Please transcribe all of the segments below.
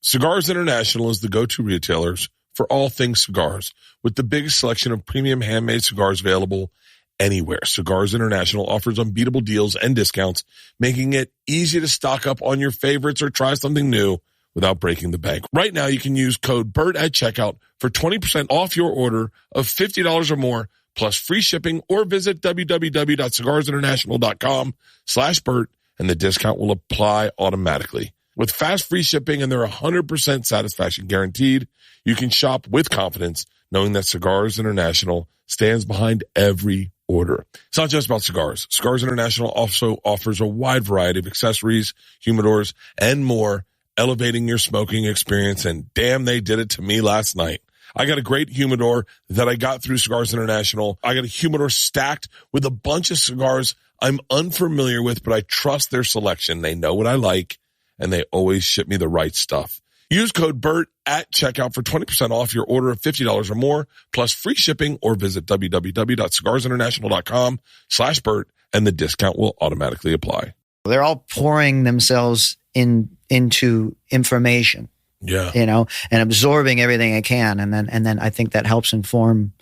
Cigars International is the go-to retailers for all things cigars, with the biggest selection of premium handmade cigars available anywhere. Cigars International offers unbeatable deals and discounts, making it easy to stock up on your favorites or try something new without breaking the bank. Right now, you can use code BERT at checkout for 20% off your order of $50 or more, plus free shipping, or visit www.cigarsinternational.com/BERT, and the discount will apply automatically. With fast free shipping and their 100% satisfaction guaranteed, you can shop with confidence, knowing that Cigars International stands behind every order. It's not just about cigars. Cigars International also offers a wide variety of accessories, humidors, and more, elevating your smoking experience, and damn, they did it to me last night. I got a great humidor that I got through Cigars International. I got a humidor stacked with a bunch of cigars I'm unfamiliar with, but I trust their selection. They know what I like, and they always ship me the right stuff. Use code BERT at checkout for 20% off your order of $50 or more, plus free shipping, or visit www.cigarsinternational.com/BERT, and the discount will automatically apply. They're all pouring themselves into information. Yeah. And absorbing everything I can. And then I think that helps inform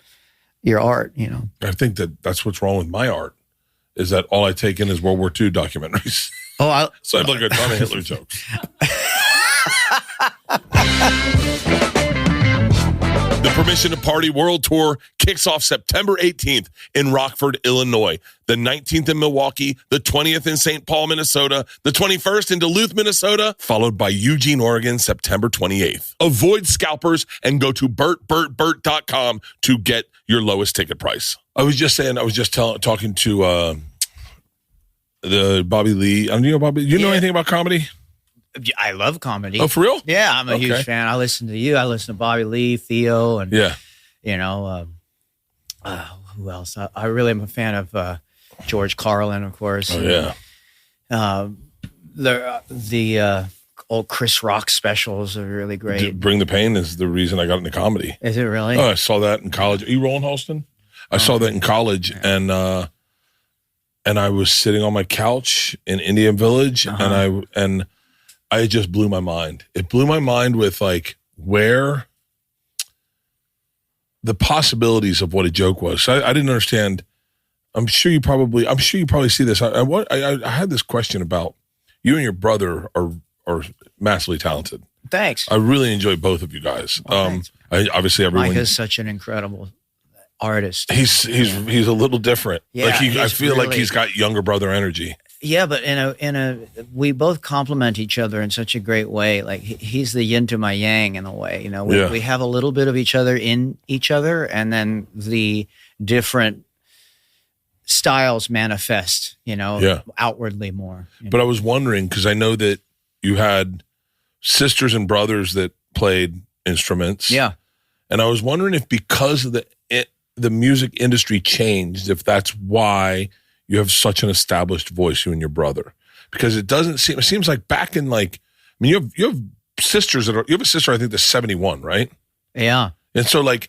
your art, I think that's what's wrong with my art, is that all I take in is World War II documentaries. Oh, so I have like a ton of Hitler jokes. The Permission to Party World Tour kicks off September 18th in Rockford, Illinois, the 19th in Milwaukee, the 20th in St. Paul, Minnesota, the 21st in Duluth, Minnesota, followed by Eugene, Oregon, September 28th. Avoid scalpers and go to BertBert.com to get your lowest ticket price. I was just talking to the Bobby Lee. Do you know Bobby? Do you know anything about comedy? I love comedy. Oh, for real? Yeah, I'm a huge fan. I listen to you. I listen to Bobby Lee, Theo, and who else? I really am a fan of George Carlin, of course. Oh yeah. The old Chris Rock specials are really great. Bring the Pain is the reason I got into comedy. Is it really? Oh, I saw that in college. Are you rolling, Halston? I saw that in college, and I was sitting on my couch in Indian Village, and I just blew my mind. It blew my mind with like where the possibilities of what a joke was. So I didn't understand. I'm sure you probably see this. I had this question about you and your brother are massively talented. Thanks. I really enjoy both of you guys. Obviously everyone. Mike is such an incredible artist. He's a little different. Yeah, I feel like he's got younger brother energy. Yeah, but we both complement each other in such a great way. Like he's the yin to my yang in a way. We have a little bit of each other in each other, and then the different styles manifest, outwardly more. But I was wondering, because I know that you had sisters and brothers that played instruments. Yeah. And I was wondering if because of the music industry changed, if that's why you have such an established voice, you and your brother. Because it seems like back in you have sisters you have a sister, I think, that's 71, right? Yeah. And so the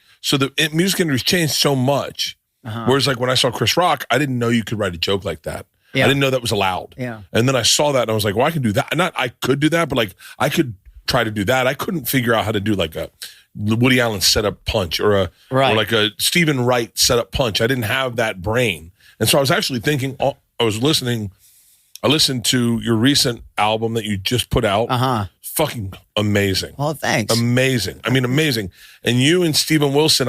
music industry changed so much. Whereas like when I saw Chris Rock, I didn't know you could write a joke like that. Yeah. I didn't know that was allowed. Yeah. And then I saw that and I was like, well, I can do that. I could do that, but like I could try to do that. I couldn't figure out how to do like a Woody Allen setup punch or like a Stephen Wright setup punch. I didn't have that brain. And so I was actually thinking, I listened to your recent album that you just put out. Fucking amazing. Oh, thanks. Amazing. I mean, amazing. And you and Stephen Wilson,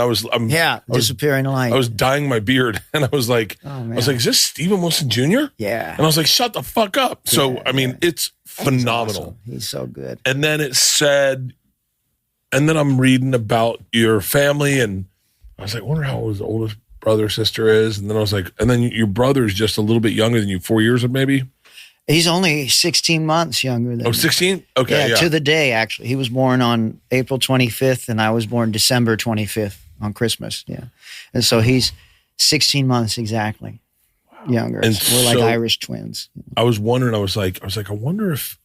Disappearing Light. I was dyeing my beard and I was like, is this Stephen Wilson Jr.? Yeah. And I was like, shut the fuck up. Yeah, so, I mean, it's phenomenal. Awesome. He's so good. And then it said, and then I'm reading about your family and I was like, I wonder how his oldest brother or sister is. And then I was like, and then your brother is just a little bit younger than you, 4 years maybe? He's only 16 months younger than me. 16? Okay, yeah. To the day, actually. He was born on April 25th, and I was born December 25th on Christmas, yeah. And so he's 16 months exactly younger. And we're like Irish twins. I was wondering, I was like, I wonder if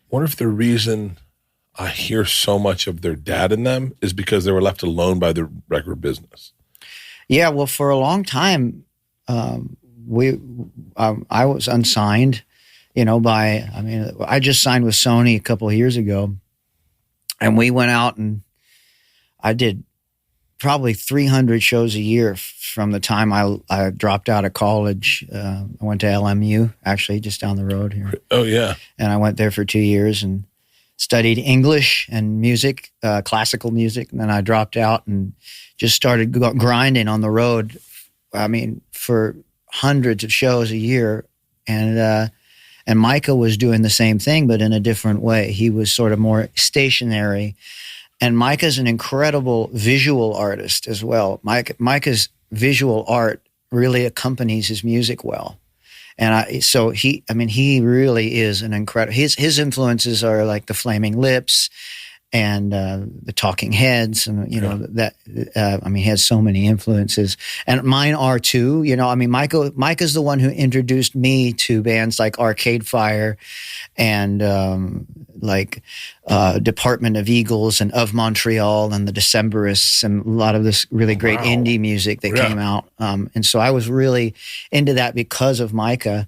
the reason I hear so much of their dad in them is because they were left alone by the record business. Yeah, well, for a long time, I was unsigned, I just signed with Sony a couple of years ago. And we went out and I did probably 300 shows a year from the time I dropped out of college. I went to LMU, actually, just down the road here. Oh, yeah. And I went there for 2 years and studied English and music, classical music. And then I dropped out and just started grinding on the road. I mean, for hundreds of shows a year. And Micah was doing the same thing, but in a different way. He was sort of more stationary. And Micah's an incredible visual artist as well. Micah's visual art really accompanies his music well. And he really is an incredible, his influences are like the Flaming Lips and the Talking Heads, and he has so many influences, and mine are too. Micah's the one who introduced me to bands like Arcade Fire, and Department of Eagles and Of Montreal and the Decemberists, and a lot of this really great indie music that came out. And so I was really into that because of Micah.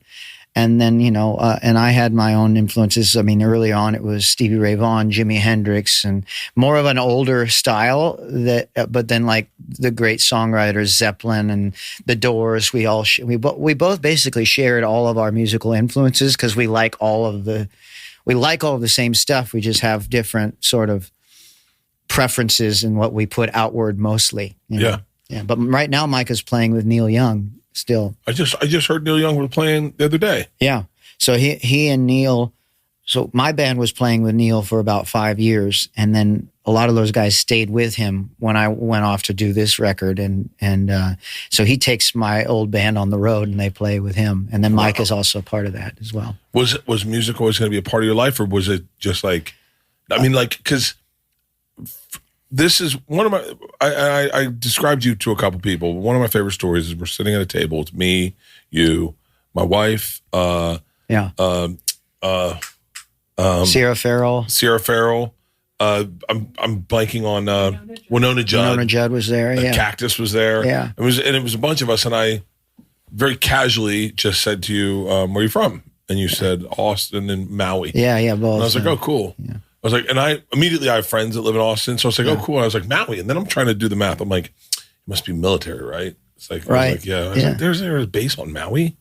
And then, and I had my own influences. I mean, early on, it was Stevie Ray Vaughan, Jimi Hendrix, and more of an older style. But then, like the great songwriters, Zeppelin and The Doors, we both basically shared all of our musical influences because we like all of the same stuff. We just have different sort of preferences in what we put outward mostly. Yeah. But right now, Micah's playing with Neil Young. Still, I just heard Neil Young was playing the other day. Yeah, so he and Neil. So my band was playing with Neil for about 5 years, and then a lot of those guys stayed with him when I went off to do this record, and so he takes my old band on the road, and they play with him, and then Mike is also part of that as well. Was music always going to be a part of your life, or was it just like, because this is one of my, I described you to a couple people. One of my favorite stories is we're sitting at a table. It's me, you, my wife, Sierra Farrell. I'm blanking on Winona Judd. Winona Judd was there. Yeah. Cactus was there. Yeah. It was a bunch of us, and I very casually just said to you, "Where are you from?" And you said Austin and Maui. Yeah, both. And I was like, "Oh, cool." Yeah. I was like, and I have friends that live in Austin, so I was like, "Oh, cool." And I was like, Maui, and then I'm trying to do the math. I'm like, it must be military, right? It's like, right. I was like, yeah. I was like, there's a base on Maui.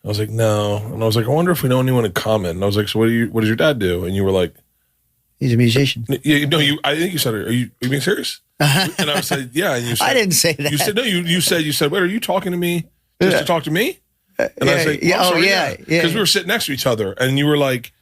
I was like, no. And I was like, I wonder if we know anyone in common. And I was like, so what does your dad do? And you were like, he's a musician. Yeah, no, I think you said, are you being serious? And I said, yeah. And you said, I didn't say that. You said, no, you said, wait, are you talking to me just to talk to me? And I was like, yeah. Because we were sitting next to each other, and you were like,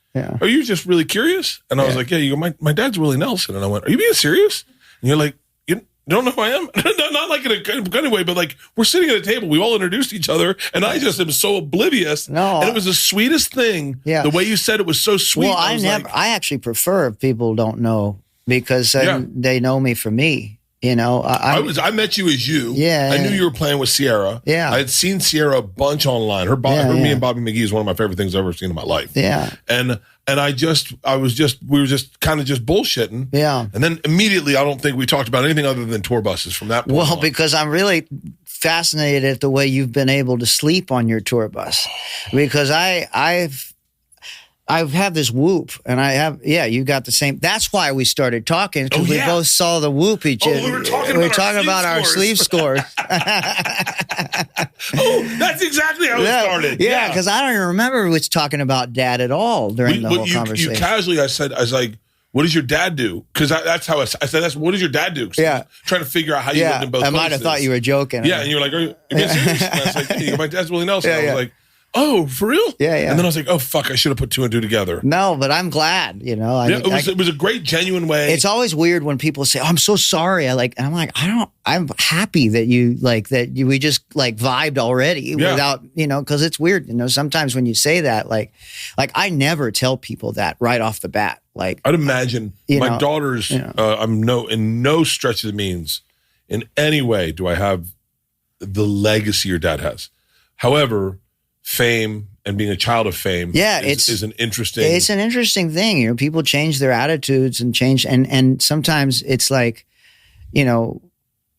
are you just really curious? And I was like, yeah. You go, my dad's Willie Nelson. And I went, are you being serious? And you're like, you don't know who I am? Not like in a kind of way, but like we're sitting at a table. We all introduced each other, and I just am so oblivious. No, and it was the sweetest thing. Yeah. The way you said it was so sweet. Well, I actually prefer if people don't know, because they know me for me. I met you as you. Yeah. I knew you were playing with Sierra. Yeah. I had seen Sierra a bunch online. Me and Bobby McGee is one of my favorite things I've ever seen in my life. Yeah. And we were just kind of just bullshitting. Yeah. And then immediately, I don't think we talked about anything other than tour buses from that point on. Because I'm really fascinated at the way you've been able to sleep on your tour bus, because I have this whoop, and you got the same. That's why we started talking, because we both saw the whoop we were talking about our sleeve scores. That's exactly how it started. Yeah, because I don't even remember was talking about dad at all during the whole conversation. You casually, I was like, what does your dad do? Because that's how I said, what does your dad do? Yeah. Trying to figure out how you lived in both places. I might have thought you were joking. Yeah, and you were like, are you being serious? And I was like, my dad's Willie Nelson. I was like, oh, for real? Yeah. And then I was like, oh, fuck, I should have put two and two together. No, but I'm glad, it was a great, genuine way. It's always weird when people say, oh, I'm so sorry. I'm happy that we just vibed already without, because it's weird. Sometimes when you say that, like I never tell people that right off the bat. Like, I'd imagine my daughters, I'm in no stretch of the means in any way do I have the legacy your dad has. However, fame and being a child of fame is an interesting... It's an interesting thing. People change their attitudes and change. And sometimes it's like, a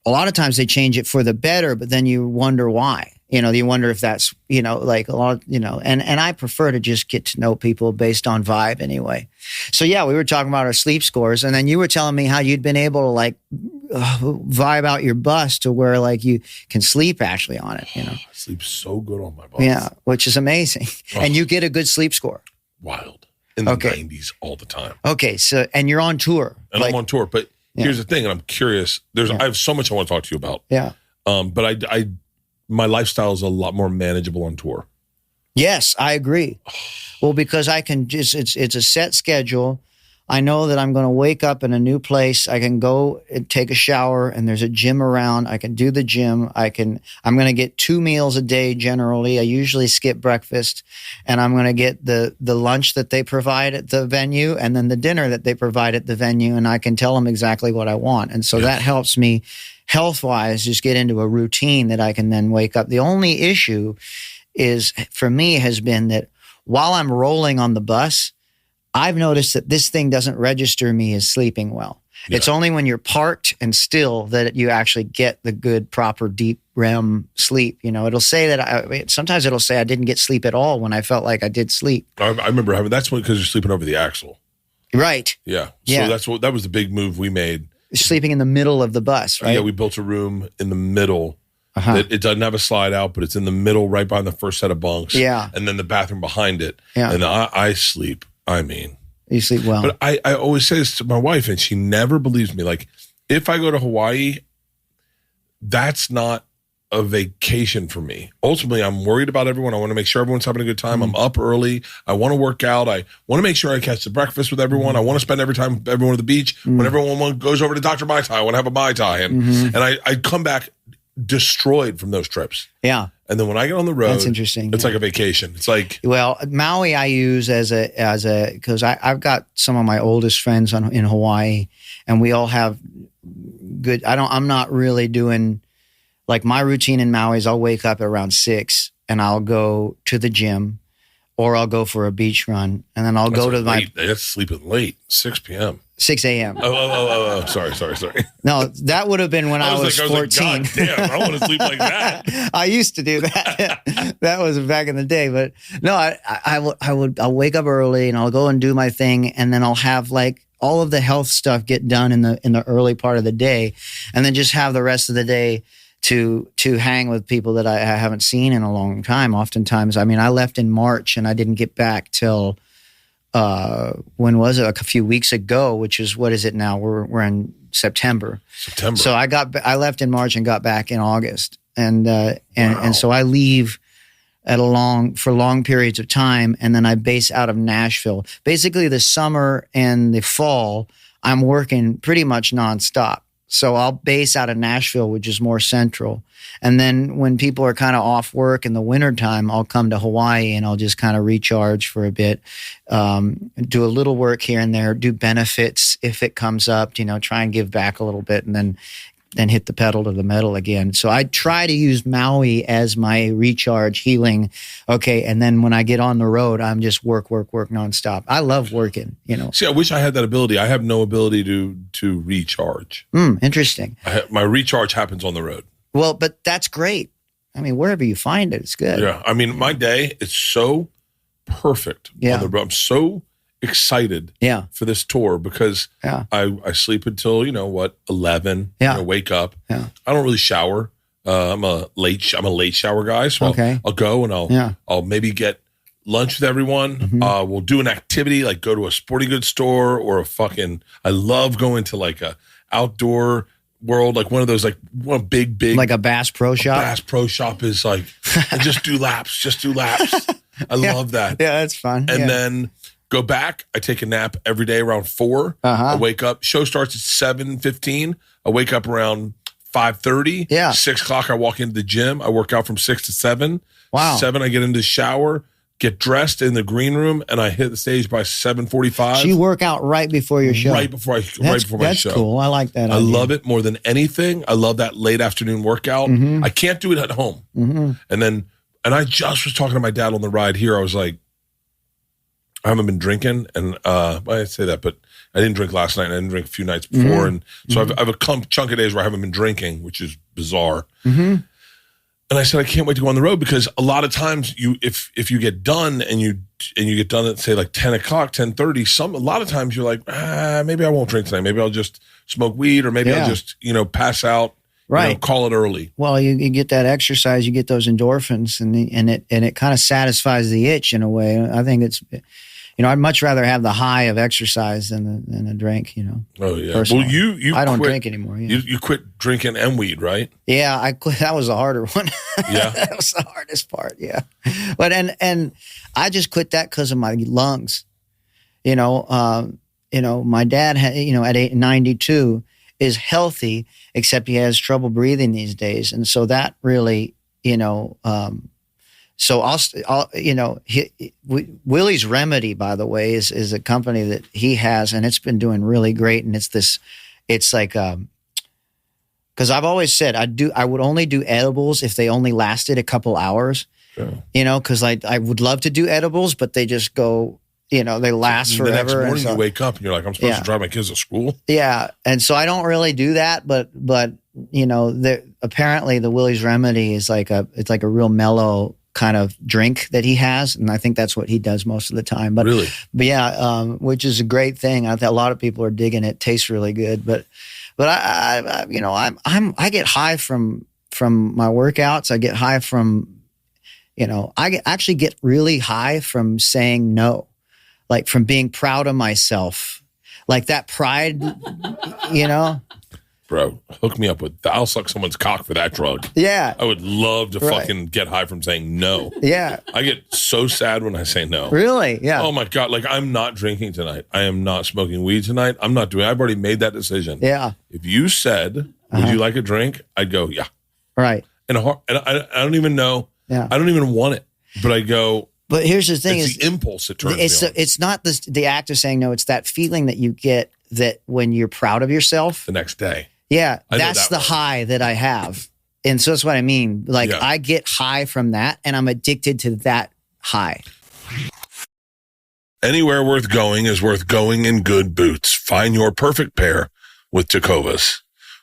lot of times they change it for the better, but then you wonder why. You wonder if that's, like a lot, and I prefer to just get to know people based on vibe anyway. So yeah, we were talking about our sleep scores, and then you were telling me how you'd been able to like vibe out your bus to where like you can sleep actually on it, I sleep so good on my bus. Yeah, which is amazing. And you get a good sleep score. Wild. In the 90s all the time. Okay, so, and you're on tour. And I'm on tour, but here's the thing, and I'm curious. I have so much I want to talk to you about. Yeah. But my lifestyle is a lot more manageable on tour. Yes, I agree. Well, because I can just, it's a set schedule. I know that I'm going to wake up in a new place. I can go and take a shower, and there's a gym around. I can do the gym. I'm going to get 2 meals a day generally. I usually skip breakfast, and I'm going to get the lunch that they provide at the venue and then the dinner that they provide at the venue, and I can tell them exactly what I want. And so that helps me health-wise just get into a routine that I can then wake up. The only issue is, for me, has been that while I'm rolling on the bus, I've noticed that this thing doesn't register me as sleeping well. Yeah. It's only when you're parked and still that you actually get the good, proper, deep REM sleep. It'll say that sometimes it'll say I didn't get sleep at all when I felt like I did sleep. I remember having, that's because you're sleeping over the axle. Right. Yeah. So that was the big move we made. Sleeping in the middle of the bus, right? Yeah, we built a room in the middle. It doesn't have a slide out, but it's in the middle right behind the first set of bunks. Yeah. And then the bathroom behind it. Yeah. And I sleep. You sleep well. But I always say this to my wife, and she never believes me. Like, if I go to Hawaii, that's not a vacation for me. Ultimately, I'm worried about everyone. I want to make sure everyone's having a good time. I'm up early. I want to work out. I want to make sure I catch the breakfast with everyone. I want to spend every time with everyone at the beach. When everyone goes over to Dr. Mai Tai, I want to have a Mai Tai. And I come back destroyed from those trips. Yeah. And then when I get on the road, that's interesting. It's like a vacation. It's like, well, Maui I use as a because I've got some of my oldest friends in Hawaii, and we all have good. I'm not really doing like my routine in Maui is I'll wake up around 6 and I'll go to the gym, or I'll go for a beach run, and then I'll go to that's sleeping late, 6 p.m. 6 a.m. Oh, sorry. No, that would have been when I was 14. God damn, I want to sleep like that. I used to do that. That was back in the day. But no, I'll wake up early and I'll go and do my thing, and then I'll have like all of the health stuff get done in the early part of the day, and then just have the rest of the day to hang with people that I haven't seen in a long time. Oftentimes, I left in March and I didn't get back till when was it? A few weeks ago, which is, what is it now? We're in September. So I left in March and got back in August, and so I leave for long periods of time, and then I base out of Nashville. Basically, the summer and the fall, I'm working pretty much nonstop. So I'll base out of Nashville, which is more central. And then when people are kind of off work in the wintertime, I'll come to Hawaii and I'll just kind of recharge for a bit, do a little work here and there, do benefits if it comes up, try and give back a little bit, and then hit the pedal to the metal again. So I try to use Maui as my recharge, healing. Okay. And then when I get on the road, I'm just work nonstop. I love working, See, I wish I had that ability. I have no ability to recharge. Interesting. My recharge happens on the road. Well, but that's great. Wherever you find it, it's good. Yeah. My day is so perfect on the road. I'm so excited for this tour because I sleep until 11. Wake up. I don't really shower. I'm a late shower guy, so I'll go and I'll maybe get lunch with everyone. We'll do an activity like go to a sporting goods store or I love going to like a outdoor world, like one of those, like one big like a Bass Pro Shop. Bass Pro Shop is like and just do laps. I love that. Yeah, that's fun. And then go back. I take a nap every day around 4. I wake up. Show starts at 7:15. I wake up around 5:30. 6 o'clock. I walk into the gym. I work out from 6 to 7. Wow. 7. I get into the shower, get dressed in the green room, and I hit the stage by 7:45. So you work out right before your show. Right before my show. That's cool. I like that. I love it more than anything. I love that late afternoon workout. I can't do it at home. And I just was talking to my dad on the ride here. I was like, I haven't been drinking, and I say that, but I didn't drink last night, and I didn't drink a few nights before, and so I have a chunk of days where I haven't been drinking, which is bizarre. And I said, I can't wait to go on the road because a lot of times if you get done and you get done at say like 10 o'clock, 10:30, a lot of times you're like, maybe I won't drink tonight. Maybe I'll just smoke weed or maybe I'll just, pass out, right. Call it early. Well, you get that exercise, you get those endorphins and it kind of satisfies the itch in a way. I think it's, I'd much rather have the high of exercise than a drink, Oh, yeah. Personally. Well, you I don't drink anymore. Yeah. You quit drinking and weed, right? Yeah, I quit. That was the harder one. Yeah. That was the hardest part, yeah. But, and I just quit that because of my lungs. My dad, at 92 is healthy, except he has trouble breathing these days. And so that really, so Willie's Remedy, by the way, is a company that he has, and it's been doing really great. And it's like, because I've always said I would only do edibles if they only lasted a couple hours, sure. Because I would love to do edibles, but they just go, they last forever. The next morning you wake up and you're like, I'm supposed to drive my kids to school. Yeah. And so I don't really do that, but apparently the Willie's Remedy is it's like a real mellow kind of drink that he has, and I think that's what he does most of the time. But really, which is a great thing. I think a lot of people are digging it. Tastes really good, but I get high from my workouts. I get high from, I actually get really high from saying no, like from being proud of myself, like that pride, Bro, hook me up with I'll suck someone's cock for that drug. Yeah. I would love to fucking get high from saying no. Yeah. I get so sad when I say no. Really? Yeah. Oh my God. Like, I'm not drinking tonight. I am not smoking weed tonight. I've already made that decision. Yeah. If you said, would you like a drink? I'd go, yeah. Right. And I don't even know. Yeah. I don't even want it. But I go. But here's the thing: it's the impulse that turns me on. It's not the act of saying no. It's that feeling that you get that when you're proud of yourself the next day. Yeah, that's the high that I have. And so that's what I mean. Like, I get high from that, and I'm addicted to that high. Anywhere worth going is worth going in good boots. Find your perfect pair with Tecovas.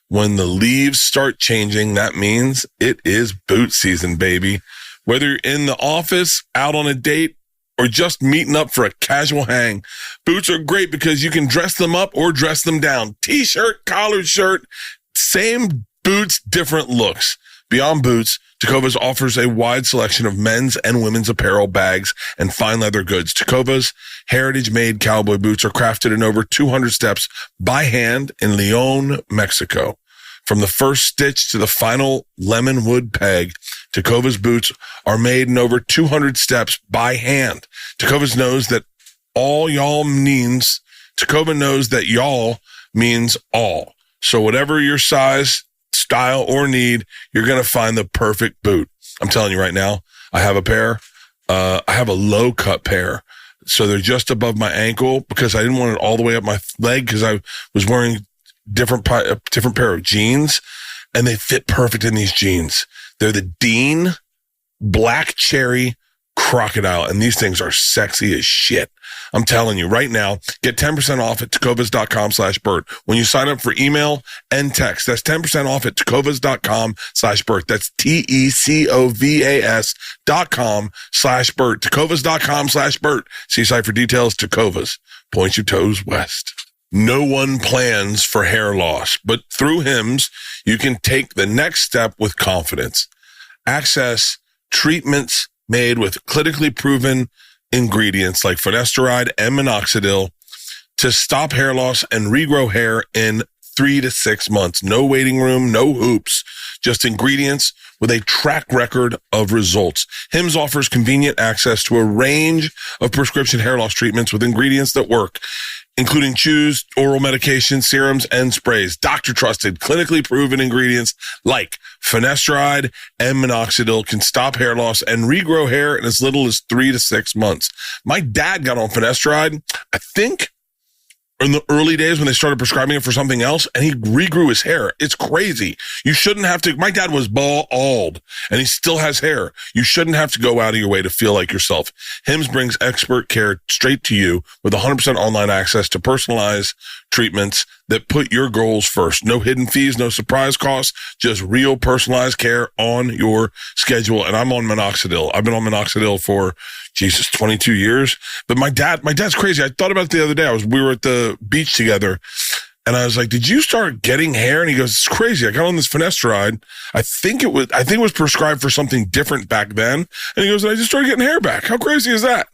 When the leaves start changing, that means it is boot season, baby. Whether you're in the office, out on a date, or just meeting up for a casual hang, boots are great because you can dress them up or dress them down. T-shirt, collared shirt, same boots, different looks. Beyond boots, Tecovas offers a wide selection of men's and women's apparel, bags, and fine leather goods. Tecovas heritage-made cowboy boots are crafted in over 200 steps by hand in Leon, Mexico. From the first stitch to the final lemon wood peg, Tecovas boots are made in over 200 steps by hand. Tecovas knows that Tecova knows that y'all means all. So whatever your size, style, or need, you're going to find the perfect boot. I'm telling you right now, I have a pair. I have a low cut pair. So they're just above my ankle because I didn't want it all the way up my leg because I was wearing different pair of jeans, and they fit perfect in these jeans. They're the Dean Black Cherry Crocodile, and these things are sexy as shit. I'm telling you right now, get 10% off at tecovas.com/Bert when you sign up for email and text. That's 10% off at tecovas.com/Bert. That's TECOVAS.com/Bert. Tecovas.com/Bert. See site for details. Tecovas. Point your toes west. No one plans for hair loss, but through Hims, you can take the next step with confidence. Access treatments made with clinically proven ingredients like finasteride and minoxidil to stop hair loss and regrow hair in 3 to 6 months. No waiting room, no hoops, just ingredients with a track record of results. Hims offers convenient access to a range of prescription hair loss treatments with ingredients that work, including chews, oral medications, serums, and sprays. Doctor-trusted, clinically proven ingredients like finasteride and minoxidil can stop hair loss and regrow hair in as little as 3 to 6 months. My dad got on finasteride, I think, in the early days when they started prescribing it for something else, and he regrew his hair. It's crazy. You shouldn't have to. My dad was bald, and he still has hair. You shouldn't have to go out of your way to feel like yourself. Hims brings expert care straight to you with 100% online access to personalized treatments that put your goals first. No hidden fees, no surprise costs, just real personalized care on your schedule. And I'm on minoxidil. I've been on minoxidil for 22 years. But my dad's crazy. I thought about it the other day. We were at the beach together. And I was like, did you start getting hair? And he goes, it's crazy. I got on this finasteride. I think it was prescribed for something different back then. And he goes, I just started getting hair back. How crazy is that?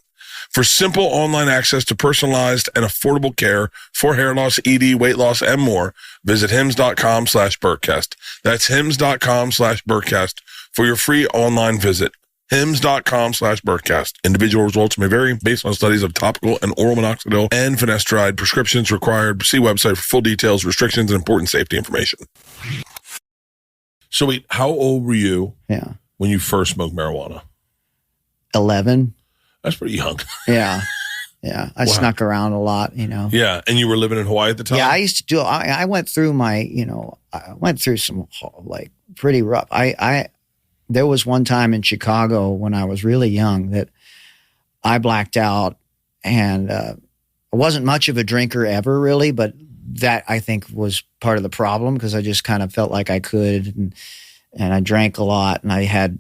For simple online access to personalized and affordable care for hair loss, ED, weight loss, and more, visit hims.com/Bertcast. That's hims.com/Bertcast for your free online visit. hims.com/Bertcast. Individual results may vary based on studies of topical and oral minoxidil and finasteride. Prescriptions required. See website for full details, restrictions, and important safety information. So wait, how old were you when you first smoked marijuana? 11. That's pretty young. Yeah. I snuck around a lot, Yeah, and you were living in Hawaii at the time? Yeah, I used to do, I went through some like pretty rough. There was one time in Chicago when I was really young that I blacked out, and I wasn't much of a drinker ever really, but that I think was part of the problem because I just kind of felt like I could, and I drank a lot, and I had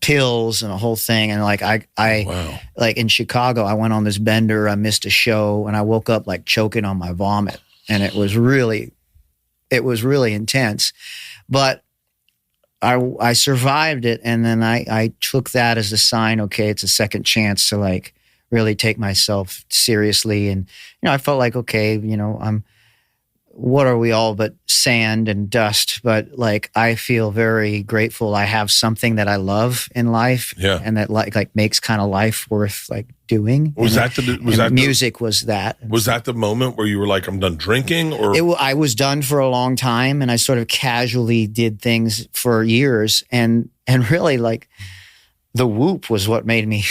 pills and a whole thing. And like like in Chicago, I went on this bender, I missed a show, and I woke up like choking on my vomit, and it was really intense, but I survived it, and then I took that as a sign, okay, it's a second chance to like really take myself seriously. And, I felt like, okay, what are we all but sand and dust? But like, I feel very grateful. I have something that I love in life, and that like makes kind of life worth like doing. Music was that. Was that the moment where you were like, I'm done drinking? Or I was done for a long time, and I sort of casually did things for years, and really like the whoop was what made me.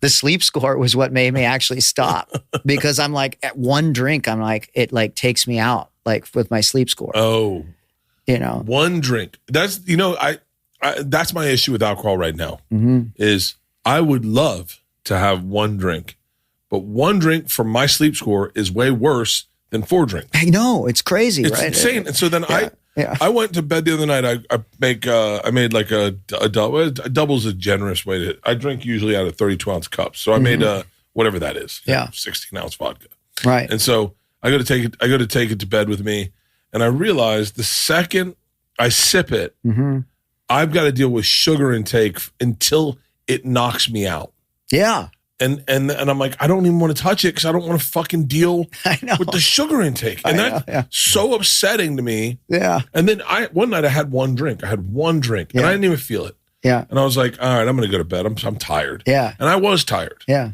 The sleep score was what made me actually stop, because I'm like, at one drink, I'm like, it like takes me out, like with my sleep score. Oh, one drink. That's, that's my issue with alcohol right now, is I would love to have one drink, but one drink for my sleep score is way worse than 4 drinks. I know, it's crazy, it's right? It's insane. And so then I went to bed the other night. I made like a double. A double's a generous way to. I drink usually out of 32-ounce cups, so I made whatever that is. 16-ounce vodka. Right. And so I go to take it to bed with me, and I realized the second I sip it, I've got to deal with sugar intake until it knocks me out. Yeah. And I'm like, I don't even want to touch it because I don't want to fucking deal with the sugar intake. And that's so upsetting to me. Yeah. And then one night I had one drink. And I didn't even feel it. Yeah. And I was like, all right, I'm going to go to bed. I'm tired. Yeah. And I was tired. Yeah.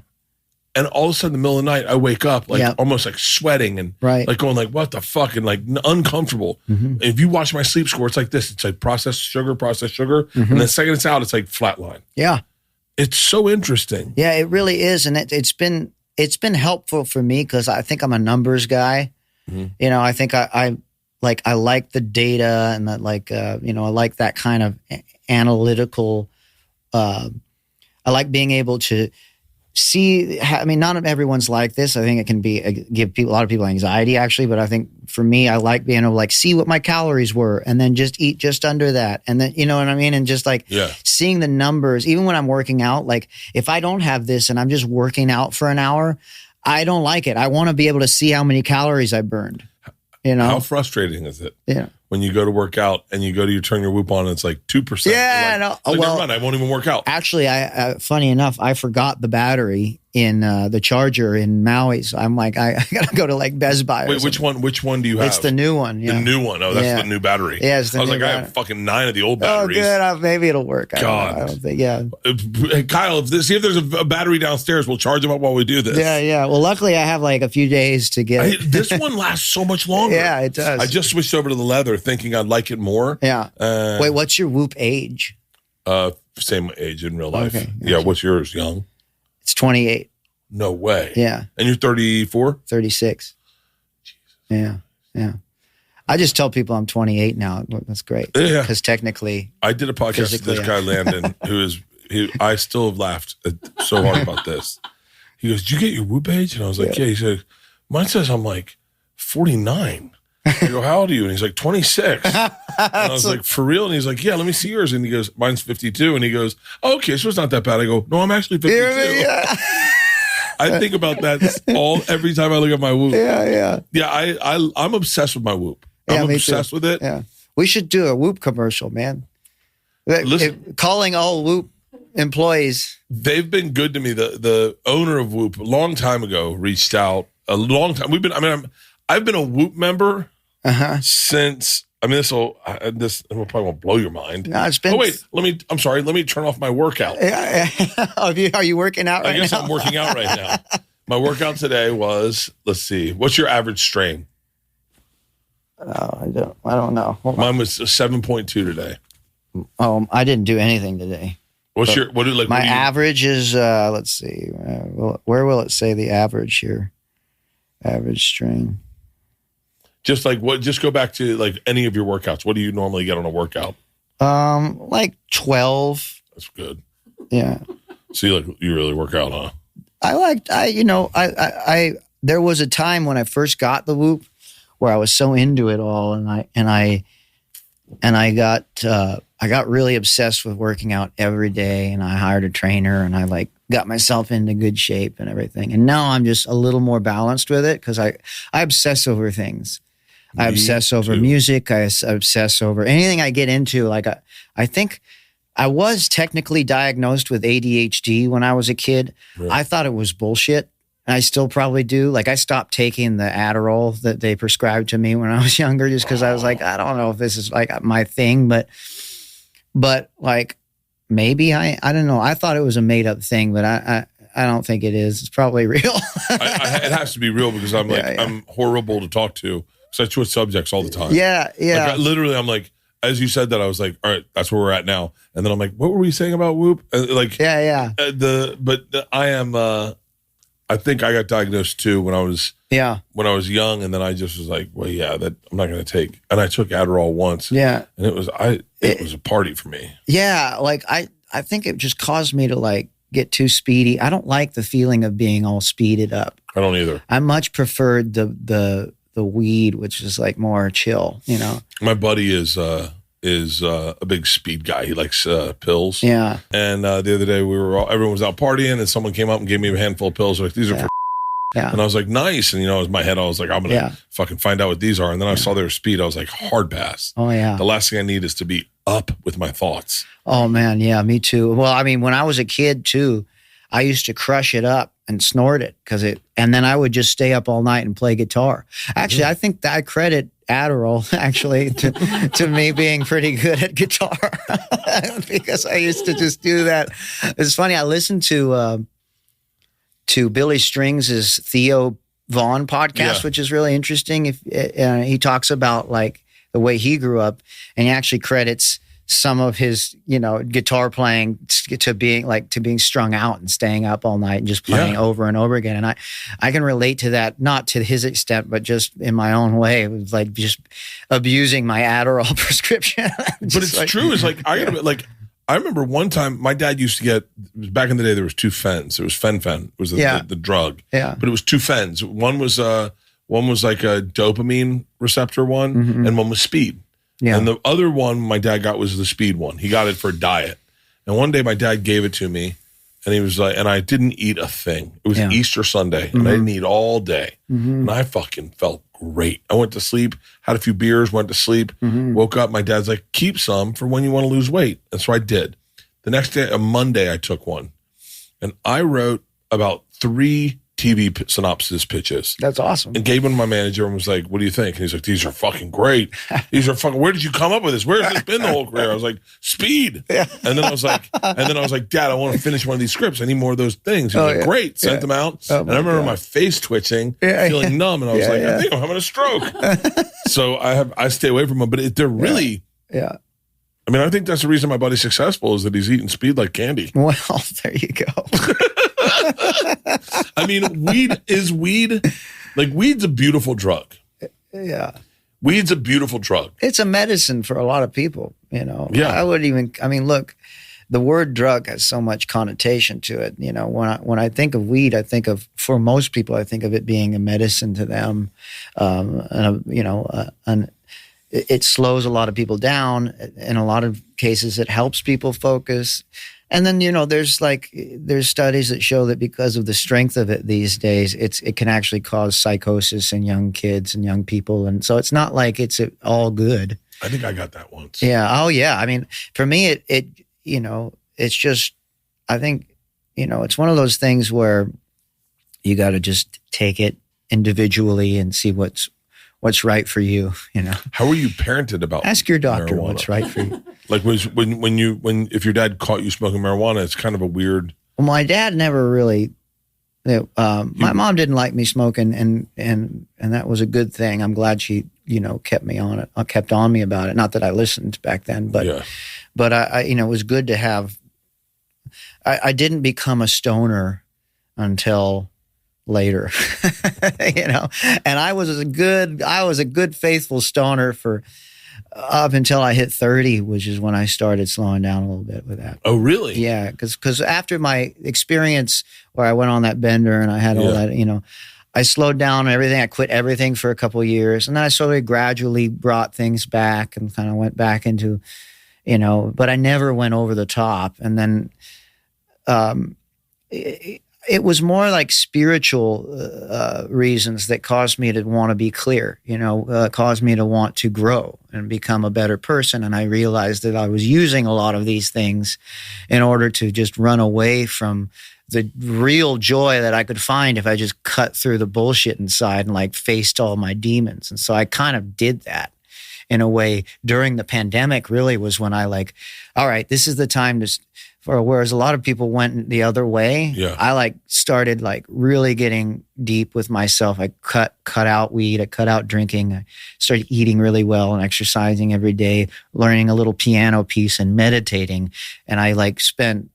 And all of a sudden, in the middle of the night, I wake up like almost like sweating and like going like, what the fuck? And like uncomfortable. And if you watch my sleep score, it's like this. It's like processed sugar. And the second it's out, it's like flatline. Yeah. It's so interesting. Yeah, it really is. And it's been helpful for me because I think I'm a numbers guy. I think I like the data, and that like, I like that kind of analytical, I like being able to see, not everyone's like this. I think it can give a lot of people anxiety actually, but I think for me, I like being able to like see what my calories were and then just eat just under that. And then, you know what I mean? And just like seeing the numbers, even when I'm working out, like if I don't have this and I'm just working out for an hour, I don't like it. I want to be able to see how many calories I burned. How frustrating is it? Yeah. When you go to work out and you turn your Whoop on and it's like 2%. Yeah, never mind, I won't even work out. Actually, funny enough, I forgot the battery in the charger in Maui. So I'm like, I gotta go to like Best Buy. Wait, which one do you have? It's the new one. The new one. Oh, that's the new battery. Yeah, it's the I was new like, battery. I have fucking 9 of the old batteries. Oh, good. Maybe it'll work. God. I don't think. Yeah. Hey, Kyle, see if there's a battery downstairs. We'll charge them up while we do this. Yeah. Well, luckily I have like a few days to get it. This one lasts so much longer. Yeah, it does. I just switched over to the leather thinking I'd like it more. Yeah. Wait, what's your Whoop age? Same age in real life. Okay. Yeah. What's yours? Young? It's 28. No way. Yeah. And you're 34? 36. Jesus. Yeah. I just tell people I'm 28 now. That's great. Yeah. Because technically, I did a podcast with this guy, Landon, I still have laughed so hard about this. He goes, did you get your Whoop age? And I was like, yeah. He said, mine says I'm like 49. I go, how old are you? And he's like, 26. And I was like, for real? And he's like, yeah, let me see yours. And he goes, mine's 52. And he goes, oh, okay, so it's not that bad. I go, no, I'm actually 52. Yeah. I think about that every time I look at my Whoop. Yeah. I'm obsessed with my Whoop. I'm obsessed with it. Yeah. We should do a Whoop commercial, man. Calling all Whoop employees. They've been good to me. The owner of Whoop a long time ago reached out. A long time. I've been a Whoop member since. I mean, this probably won't blow your mind. No, it's been. Oh wait, I'm sorry. Let me turn off my workout. Are you working out right now? I guess I'm working out right now. My workout today was. Let's see. What's your average strain? I don't know. Mine was 7.2 today. I didn't do anything today. My average is, let's see, where will it say the average here? Average strain. Just go back to like any of your workouts. What do you normally get on a workout? Like 12. That's good. Yeah. So you really work out, huh? There was a time when I first got the Whoop where I was so into it all, and I got really obsessed with working out every day, and I hired a trainer, and I got myself into good shape and everything. And now I'm just a little more balanced with it because I obsess over things. I obsess over music. I obsess over anything I get into. I think I was technically diagnosed with ADHD when I was a kid. Really? I thought it was bullshit. I still probably do. I stopped taking the Adderall that they prescribed to me when I was younger just because I was like, I don't know if this is my thing, but maybe I don't know. I thought it was a made up thing, but I don't think it is. It's probably real. It has to be real because I'm horrible to talk to because I switch subjects all the time. Yeah. I'm like, as you said that, I was like, all right, that's where we're at now. And then I'm like, what were we saying about Whoop? I think I got diagnosed too when I was young, and then I just was like, well, yeah, that I'm not going to take. And I took Adderall once. Yeah, and it was a party for me. Yeah, I think it just caused me to get too speedy. I don't like the feeling of being all speeded up. I don't either. I much preferred the weed, which is more chill. My buddy is a big speed guy. He likes pills. Yeah. And the other day everyone was out partying, and someone came up and gave me a handful of pills. Like, these are for yeah. And I was like, nice. And in my head, I was like, I'm gonna fucking find out what these are. And then I saw their speed. I was like, hard pass. Oh yeah. The last thing I need is to be up with my thoughts. Oh man, yeah, me too. Well, I mean, when I was a kid too, I used to crush it up and snort it and then I would just stay up all night and play guitar. Actually, I think that I credit Adderall actually to me being pretty good at guitar because I used to just do that. It's funny. I listened to Billy Strings' Theo Vaughn podcast, which is really interesting. He talks about the way he grew up, and he actually credits some of his, guitar playing to being strung out and staying up all night and just playing over and over again. And I can relate to that, not to his extent, but just in my own way. It was just abusing my Adderall prescription. But it's true. It's I remember one time my dad used to get, back in the day, there was two Fens. It was Fen, was the drug. Yeah. But it was two Fens. One was like a dopamine receptor one, and one was speed. Yeah. And the other one my dad got was the speed one. He got it for diet. And one day my dad gave it to me, and he was like, and I didn't eat a thing. It was Easter Sunday, and I didn't eat all day. And I fucking felt great. I went to sleep, had a few beers, went to sleep, woke up. My dad's like, keep some for when you want to lose weight. And so I did. The next day, a Monday, I took one, and I wrote about 3 TV synopsis pitches. That's awesome. And gave one to my manager and was like, what do you think? And he's like, these are fucking great. These are fucking, where did you come up with this? Where has this been the whole career? I was like, speed. Yeah. And then I was like, Dad, I want to finish one of these scripts. I need more of those things. He's like, great. Sent them out. And I remember my face twitching, feeling numb. And I was I think I'm having a stroke. So I stay away from them, but they're really, I mean, I think that's the reason my buddy's successful is that he's eating speed like candy. Well, there you go. I mean, weed's a beautiful drug. Yeah. Weed's a beautiful drug. It's a medicine for a lot of people, Yeah. I wouldn't even, look, the word drug has so much connotation to it. You know, when I think of weed, I think of, for most people, I think of it being a medicine to them. And it slows a lot of people down. In a lot of cases, it helps people focus. And then, you know, there's studies that show that because of the strength of it these days, it can actually cause psychosis in young kids and young people. And so it's not like it's all good. I think I got that once. Yeah. Oh, yeah. I mean, for me, it you know, it's just, I think, you know, it's one of those things where you got to just take it individually and see what's right for you, you know. How were you parented about Ask your doctor marijuana? What's right for you. Like if your dad caught you smoking marijuana, it's kind of a weird. Well, my dad never really. My mom didn't like me smoking, and that was a good thing. I'm glad she, you know, kept on me about it. Not that I listened back then, but I you know, it was good to have. I didn't become a stoner until later, you know, and I was a good faithful stoner for up until I hit 30, which is when I started slowing down a little bit with that. Oh, really? Yeah, because after my experience where I went on that bender and I had all that, you know, I slowed down everything. I quit everything for a couple of years, and then I sort of gradually brought things back and kind of went back into, you know, but I never went over the top. And then it was more like spiritual reasons that caused me to want to be clear, you know, caused me to want to grow and become a better person. And I realized that I was using a lot of these things in order to just run away from the real joy that I could find if I just cut through the bullshit inside and like faced all my demons. And so I kind of did that in a way during the pandemic. Really was when I like, all right, this is the time to. Whereas a lot of people went the other way, I like started like really getting deep with myself. I cut out weed, I cut out drinking, I started eating really well and exercising every day, learning a little piano piece and meditating. And I like spent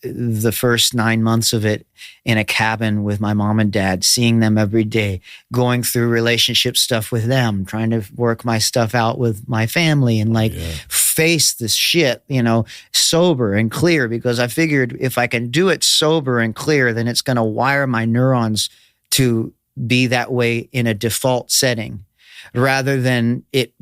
the first 9 months of it in a cabin with my mom and dad, seeing them every day, going through relationship stuff with them, trying to work my stuff out with my family and like face this shit, you know, sober and clear, because I figured if I can do it sober and clear, then it's going to wire my neurons to be that way in a default setting rather than it.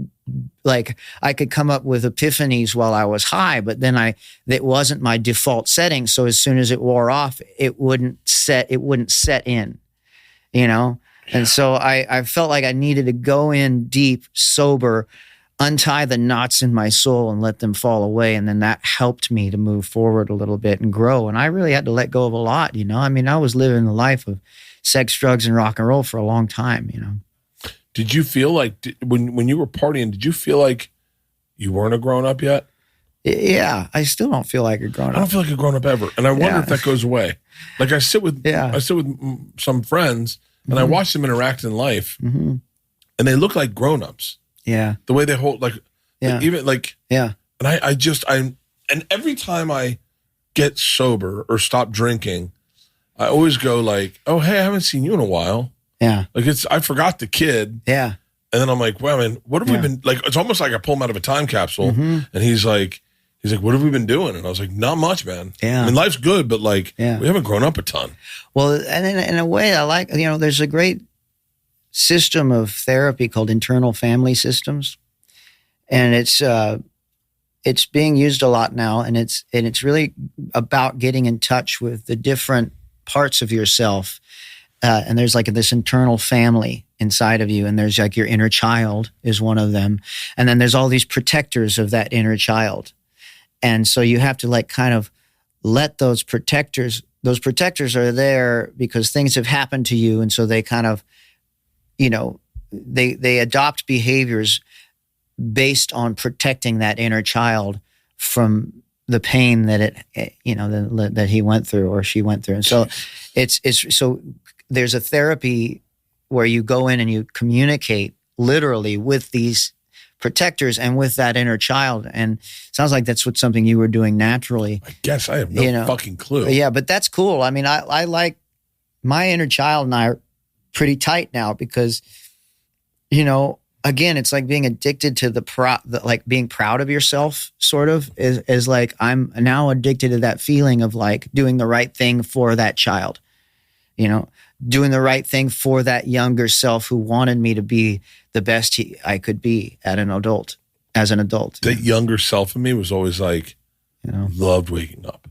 Like I could come up with epiphanies while I was high, but then it wasn't my default setting. So as soon as it wore off, it wouldn't set in, you know? Yeah. And so I felt like I needed to go in deep, sober, untie the knots in my soul and let them fall away. And then that helped me to move forward a little bit and grow. And I really had to let go of a lot, you know? I mean, I was living the life of sex, drugs, and rock and roll for a long time, you know? Did you feel like when you were partying, did you feel like you weren't a grown up yet? Yeah, I still don't feel like a grown up. I don't feel like a grown up ever, and I wonder if that goes away. Like I sit with some friends, and I watch them interact in life, and they look like grown ups. Yeah, the way they hold, like, even like, and and every time I get sober or stop drinking, I always go like, oh hey, I haven't seen you in a while. Yeah. Like I forgot the kid. Yeah. And then I'm like, well, man, what have we been, like, it's almost like I pull him out of a time capsule and he's like, what have we been doing? And I was like, not much, man. Yeah. I mean, life's good, but like, we haven't grown up a ton. Well, and in a way I like, you know, there's a great system of therapy called internal family systems. And it's being used a lot now. And it's really about getting in touch with the different parts of yourself. And there's like this internal family inside of you. And there's like your inner child is one of them. And then there's all these protectors of that inner child. And so you have to like kind of let those protectors are there because things have happened to you. And so they kind of, you know, they adopt behaviors based on protecting that inner child from the pain that that he went through or she went through. And so so there's a therapy where you go in and you communicate literally with these protectors and with that inner child. And it sounds like that's something you were doing naturally. I guess I have no fucking clue. Yeah, but that's cool. I mean, I like my inner child and I are pretty tight now because, you know, again, it's like being addicted to like being proud of yourself, sort of, is like, I'm now addicted to that feeling of like doing the right thing for that child, doing the right thing for that younger self who wanted me to be the best I could be as an adult. That younger self of me was always like, loved waking up.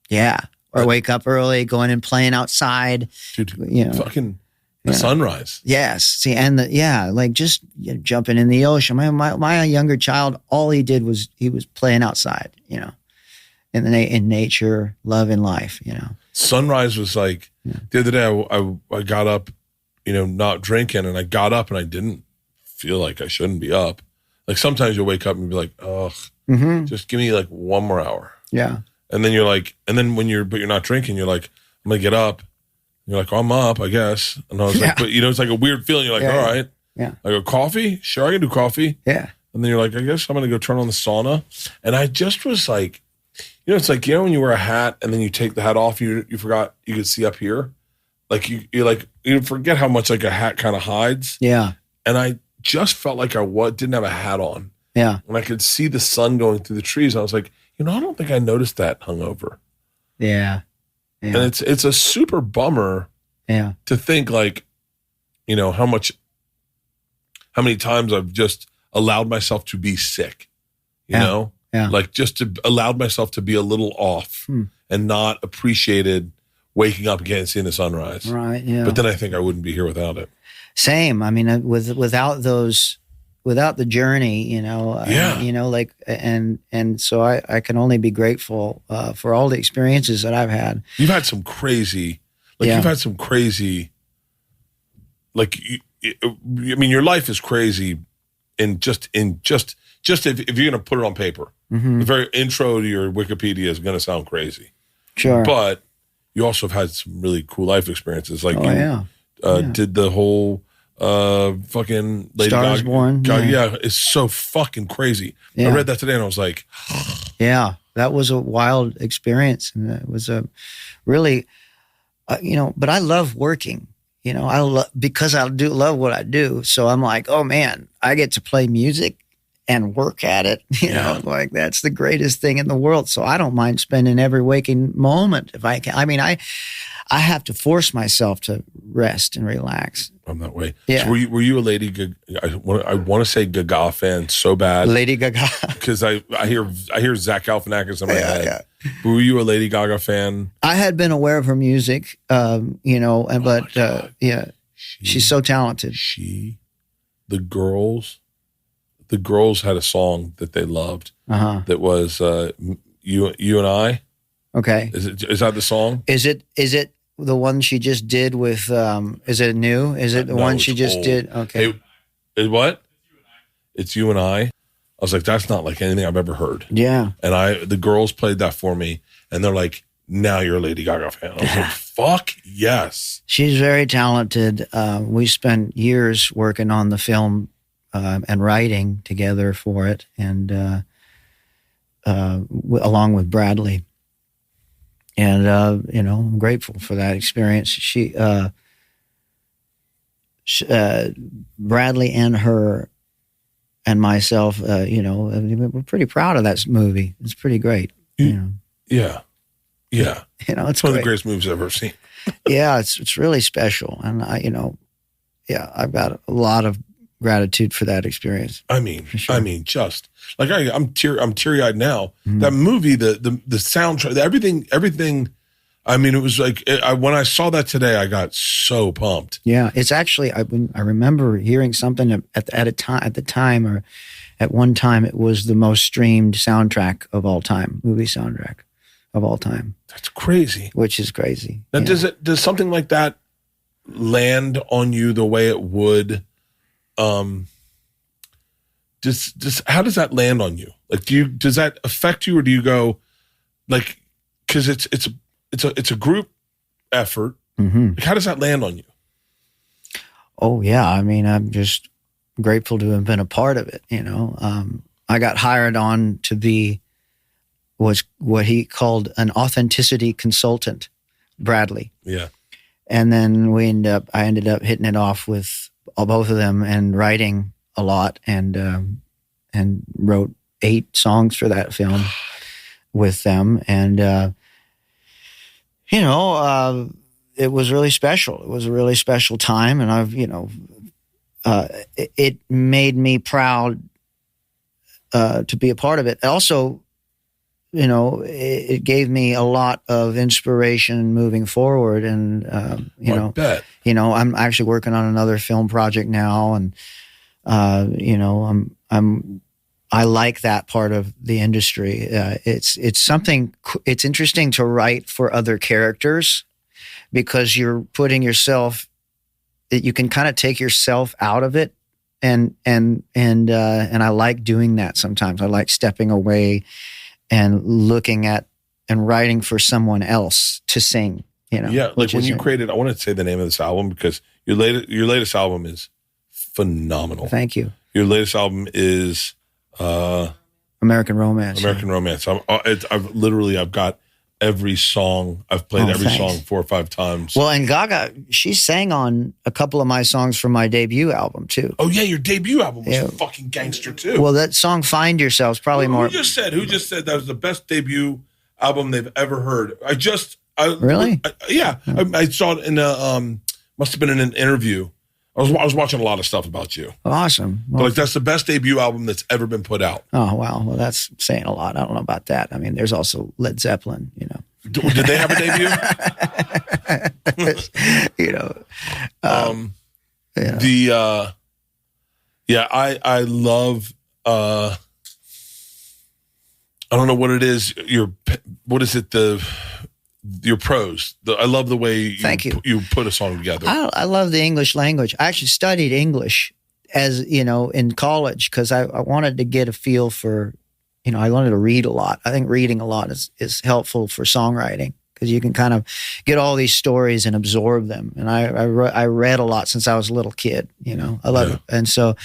Yeah. Or wake up early, going and playing outside. Dude, fucking the sunrise. Yes. See, and like just jumping in the ocean. My younger child, all he did was he was playing outside, in nature, loving life, Sunrise was like, the other day I got up, not drinking, and I got up and I didn't feel like I shouldn't be up. Like sometimes you'll wake up and be like, ugh, just give me like one more hour. Yeah. And then you're like, but you're not drinking, you're like, I'm going to get up. You're like, I'm up, I guess. And I was like, but it's like a weird feeling. You're like, all right. Yeah. I go, coffee? Sure, I can do coffee. Yeah. And then you're like, I guess I'm going to go turn on the sauna. And I just was like, it's like, when you wear a hat and then you take the hat off, you forgot you could see up here. Like you forget how much like a hat kind of hides. Yeah. And I just felt like I didn't have a hat on. Yeah. And I could see the sun going through the trees. I was like, I don't think I noticed that hungover. Yeah. And it's a super bummer to think like, how many times I've just allowed myself to be sick, like just allowed myself to be a little off and not appreciated waking up again and seeing the sunrise. Right. Yeah. But then I think I wouldn't be here without it. Same. I mean, without the journey, and so I can only be grateful for all the experiences that I've had. You've had some crazy, your life is crazy in just if you're going to put it on paper. Mm-hmm. The very intro to your Wikipedia is going to sound crazy. Sure. But you also have had some really cool life experiences. Like did the whole fucking Lady Stars Gaga. Born. It's so fucking crazy. Yeah. I read that today and I was like, yeah, that was a wild experience. And it was a really, but I love working, because I do love what I do. So I'm like, oh man, I get to play music and work at it. Like that's the greatest thing in the world. So I don't mind spending every waking moment if I can. I mean, I have to force myself to rest and relax. I'm that way. Yeah. So were you a Lady Gaga? I want to say Gaga fan so bad. Lady Gaga. Because I hear Zach Galifianakis in my head. Yeah. Were you a Lady Gaga fan? I had been aware of her music, she's so talented. The girls had a song that they loved. That was you and I. Okay. Is that the song? Is it the one she just did with, is it new? Is it the one she just did? Okay. What? It's You and I. I was like, that's not like anything I've ever heard. Yeah. And the girls played that for me and they're like, now you're a Lady Gaga fan. I was like, fuck yes. She's very talented. We spent years working on the film and writing together for it. And along with Bradley. And, I'm grateful for that experience. Bradley and her and myself, we're pretty proud of that movie. It's pretty great. Yeah. It's one of the greatest movies I've ever seen. Yeah, it's really special. And I've got a lot of gratitude for that experience. I mean, sure. Just like I'm teary-eyed now. Mm-hmm. That movie, the soundtrack, everything. I mean, it was like when I saw that today, I got so pumped. Yeah, it's actually I remember hearing something at the time, or at one time, it was the most streamed soundtrack of all time, movie soundtrack of all time. That's crazy. Which is crazy. Now, does something like that land on you the way it would? Just how does that land on you? Like, does that affect you, or do you go like, because it's a group effort. Mm-hmm. Like, how does that land on you? Oh yeah, I mean, I'm just grateful to have been a part of it. I got hired on to be what he called an authenticity consultant, Bradley. Yeah, and then I ended up hitting it off with both of them and writing a lot and wrote 8 songs for that film with them. And, it was really special. It was a really special time. And I've, it made me proud to be a part of it. Also, it gave me a lot of inspiration moving forward. And, I'm actually working on another film project now. And, I like that part of the industry. It's something, it's interesting to write for other characters because you're putting yourself, you can kind of take yourself out of it. And I like doing that sometimes. I like stepping away and looking at and writing for someone else to sing, Yeah, like when you created, I want to say the name of this album because your latest album is phenomenal. Thank you. Your latest album is American Romance. American Romance. I've got every song. I've played every song 4 or 5 times. Well, and Gaga, she sang on a couple of my songs from my debut album too. Oh yeah, your debut album was fucking gangster too. Well, that song "Find Yourself" is probably more. Who just said that was the best debut album they've ever heard? Really? I saw it in must have been in an interview. I was watching a lot of stuff about you. Awesome. Well, that's the best debut album that's ever been put out. Oh, wow. Well, that's saying a lot. I don't know about that. I mean, there's also Led Zeppelin, Did they have a debut? I love, I don't know what it is. Your prose. I love the way you put a song together. I love the English language. I actually studied English as, in college because I wanted to get a feel for, I wanted to read a lot. I think reading a lot is helpful for songwriting because you can kind of get all these stories and absorb them. And I read a lot since I was a little kid, I love it. And so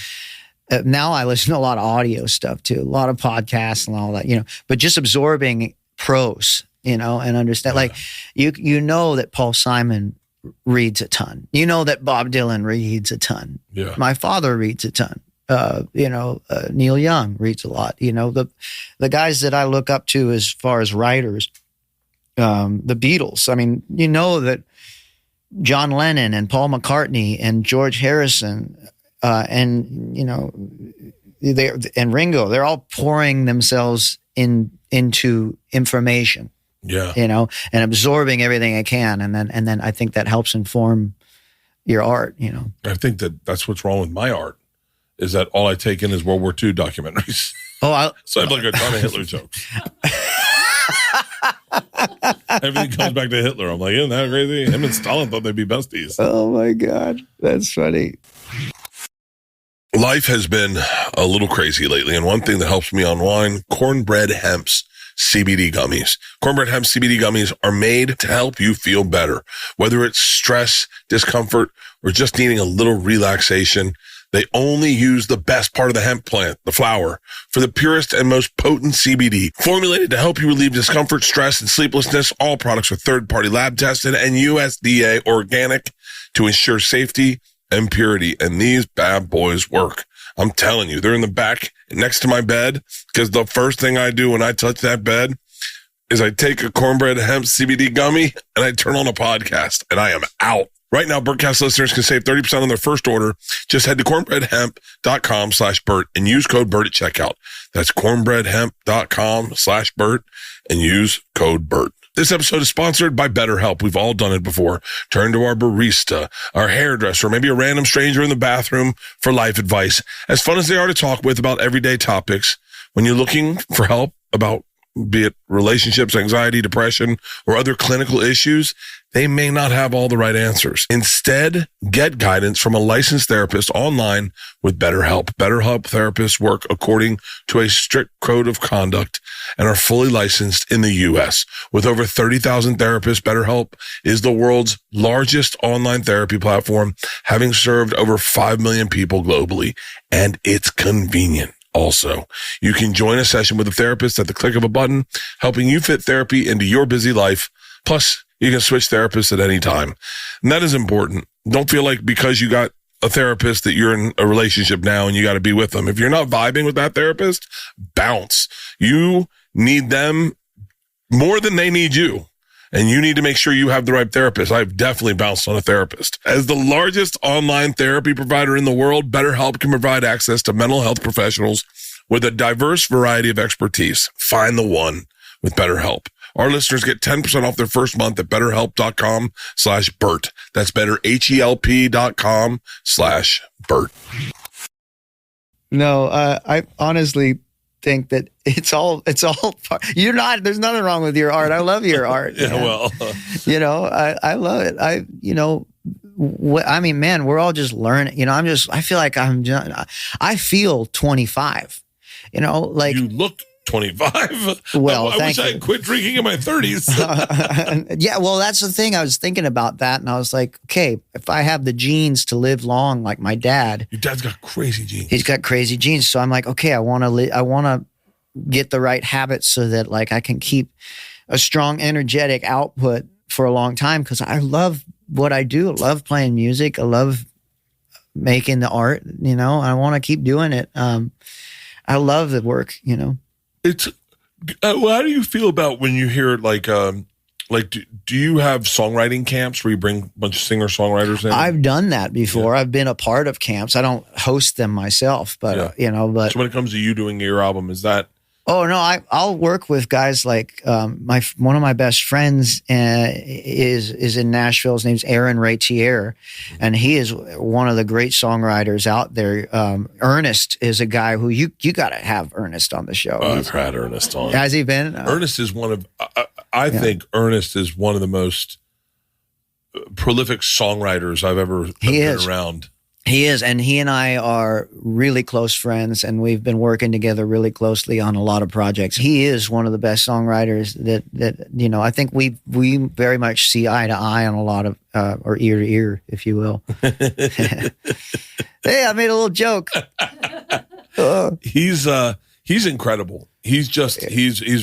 now I listen to a lot of audio stuff too, a lot of podcasts and all that, but just absorbing prose, and understand, like, you know that Paul Simon reads a ton. You know that Bob Dylan reads a ton. Yeah. My father reads a ton. Neil Young reads a lot. The guys that I look up to as far as writers, the Beatles. I mean, that John Lennon and Paul McCartney and George Harrison and Ringo, they're all pouring themselves into information. Yeah. And absorbing everything I can. And then I think that helps inform your art, I think that's what's wrong with my art is that all I take in is World War II documentaries. So I have like a ton of Hitler jokes. Everything comes back to Hitler. I'm like, isn't that crazy? Him and Stalin thought they'd be besties. Oh my God. That's funny. Life has been a little crazy lately. And one thing that helps me unwind, Cornbread Hemp's CBD gummies. Cornbread Hemp CBD gummies are made to help you feel better. Whether it's stress, discomfort, or just needing a little relaxation, they only use the best part of the hemp plant, the flower, for the purest and most potent CBD. Formulated to help you relieve discomfort, stress, and sleeplessness, all products are third-party lab tested and USDA organic to ensure safety and purity. And these bad boys work. I'm telling you, they're in the back next to my bed because the first thing I do when I touch that bed is I take a Cornbread Hemp CBD gummy and I turn on a podcast and I am out. Right now, Bertcast listeners can save 30% on their first order. Just head to cornbreadhemp.com/Bert and use code Bert at checkout. That's cornbreadhemp.com/Bert and use code Bert. This episode is sponsored by BetterHelp. We've all done it before. Turn to our barista, our hairdresser, maybe a random stranger in the bathroom for life advice. As fun as they are to talk with about everyday topics, when you're looking for help about, be it relationships, anxiety, depression, or other clinical issues, they may not have all the right answers. Instead, get guidance from a licensed therapist online with BetterHelp. BetterHelp therapists work according to a strict code of conduct and are fully licensed in the U.S. With over 30,000 therapists, BetterHelp is the world's largest online therapy platform, having served over 5 million people globally, and it's convenient. Also, you can join a session with a therapist at the click of a button, helping you fit therapy into your busy life. Plus, you can switch therapists at any time. And that is important. Don't feel like because you got a therapist that you're in a relationship now and you got to be with them. If you're not vibing with that therapist, bounce. You need them more than they need you. And you need to make sure you have the right therapist. I've definitely bounced on a therapist. As the largest online therapy provider in the world, BetterHelp can provide access to mental health professionals with a diverse variety of expertise. Find the one with BetterHelp. Our listeners get 10% off their first month at BetterHelp.com/Bert. That's BetterHelp.com/Bert. No, I honestly think that it's all you're not, there's nothing wrong with your art. I love your art. Yeah, well, I love it. I mean, man, we're all just learning, I feel like I feel 25, like you look 25. Well, I wish I had quit drinking in my 30s. Yeah, well, that's the thing. I was thinking about that, and I was like, okay, if I have the genes to live long like my dad. Your dad's got crazy genes. He's got crazy genes. So I'm like, okay, I want to get the right habits so that like I can keep a strong, energetic output for a long time, because I love what I do. I love playing music. I love making the art, I want to keep doing it. I love the work, It's how do you feel about when you hear do you have songwriting camps where you bring a bunch of singer-songwriters in? I've done that before. Yeah. I've been a part of camps. I don't host them myself, but but so when it comes to you doing your album, is that? Oh no, I'll work with guys like one of my best friends is in Nashville. His name's Aaron Ratier, and he is one of the great songwriters out there. Ernest is a guy who you got to have Ernest on the show. I've had Ernest on. Has he been? Ernest is one of I think Ernest is one of the most prolific songwriters I've ever been around. He is, and he and I are really close friends, and we've been working together really closely on a lot of projects. He is one of the best songwriters that I think we very much see eye to eye on a lot of, or ear to ear, if you will. Hey, I made a little joke. He's incredible. He's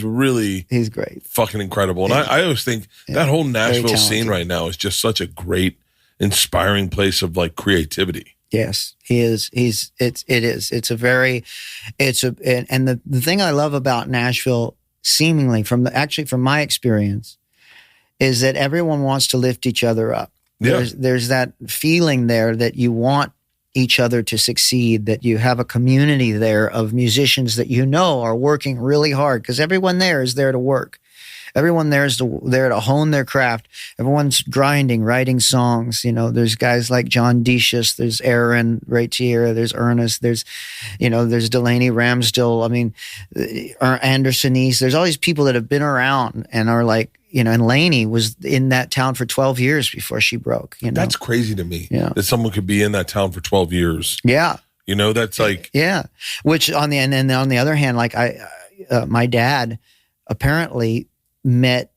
really great, fucking incredible. And I always think that whole Nashville scene right now is just such a great, inspiring place of like creativity. Yes, he is. And the thing I love about Nashville, seemingly from my experience, is that everyone wants to lift each other up. Yeah. There's that feeling there that you want each other to succeed, that you have a community there of musicians that are working really hard, because everyone there is there to work. Everyone there is there to hone their craft. Everyone's grinding, writing songs. There's guys like John Decius, there's Aaron Ratier, there's Ernest, there's Delaney Ramsdell. I mean, Anderson East. There's all these people that have been around and are like, and Lainey was in that town for 12 years before she broke. That's crazy to me. Yeah. That someone could be in that town for 12 years. Yeah. That's like, yeah. Which on the other hand, like my dad apparently met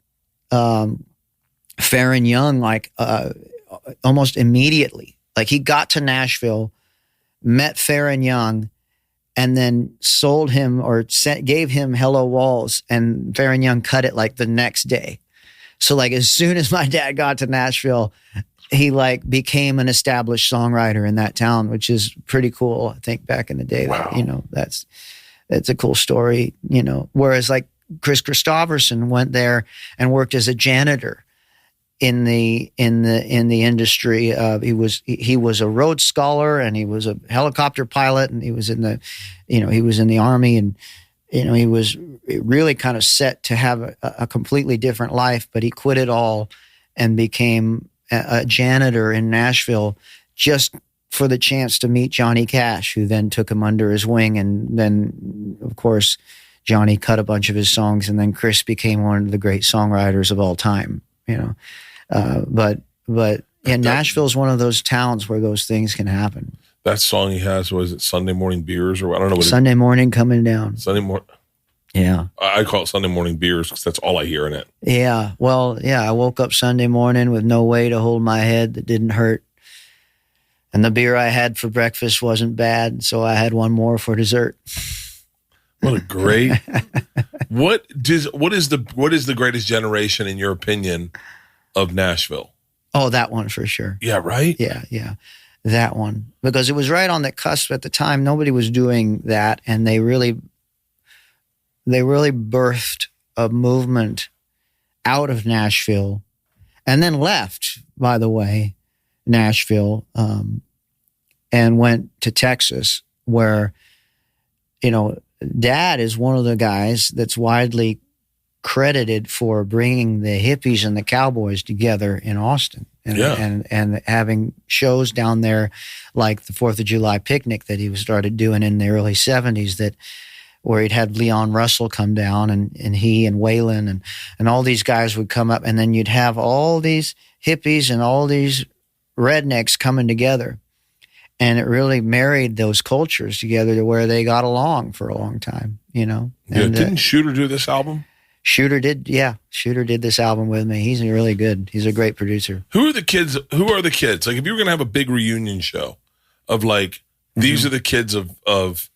Farron Young like almost immediately. Like he got to Nashville, met Farron Young, and then sold him or gave him Hello Walls, and Farron Young cut it like the next day. So like as soon as my dad got to Nashville, he like became an established songwriter in that town, which is pretty cool. I think back in the day, wow. That's a cool story. Whereas like Chris Christopherson went there and worked as a janitor in the industry. He was a Rhodes Scholar, and he was a helicopter pilot, and he was in the Army, and he was really kind of set to have a completely different life, but he quit it all and became a janitor in Nashville just for the chance to meet Johnny Cash, who then took him under his wing, and then of course Johnny cut a bunch of his songs, and then Chris became one of the great songwriters of all time, but Nashville is one of those towns where those things can happen. That song he has, was it Sunday Morning Beers, or I don't know what Sunday Morning Coming Down. Sunday morning. Yeah. I call it Sunday Morning Beers because that's all I hear in it. Yeah. Well, yeah, I woke up Sunday morning with no way to hold my head that didn't hurt. And the beer I had for breakfast wasn't bad, so I had one more for dessert. What a great! What is the greatest generation in your opinion of Nashville? Oh, that one for sure. Yeah, right. Yeah. that one, because it was right on the cusp at the time. Nobody was doing that, and they really birthed a movement out of Nashville, and then left, by the way, Nashville, and went to Texas, where, Dad is one of the guys that's widely credited for bringing the hippies and the cowboys together in Austin, and having shows down there like the 4th of July picnic that he started doing in the early 70s, where he'd had Leon Russell come down, and he and Waylon and all these guys would come up, and then you'd have all these hippies and all these rednecks coming together. And it really married those cultures together to where they got along for a long time, And, didn't Shooter do this album? Shooter did this album with me. He's really good. He's a great producer. Who are the kids? Like, if you were going to have a big reunion show of like, these are the kids of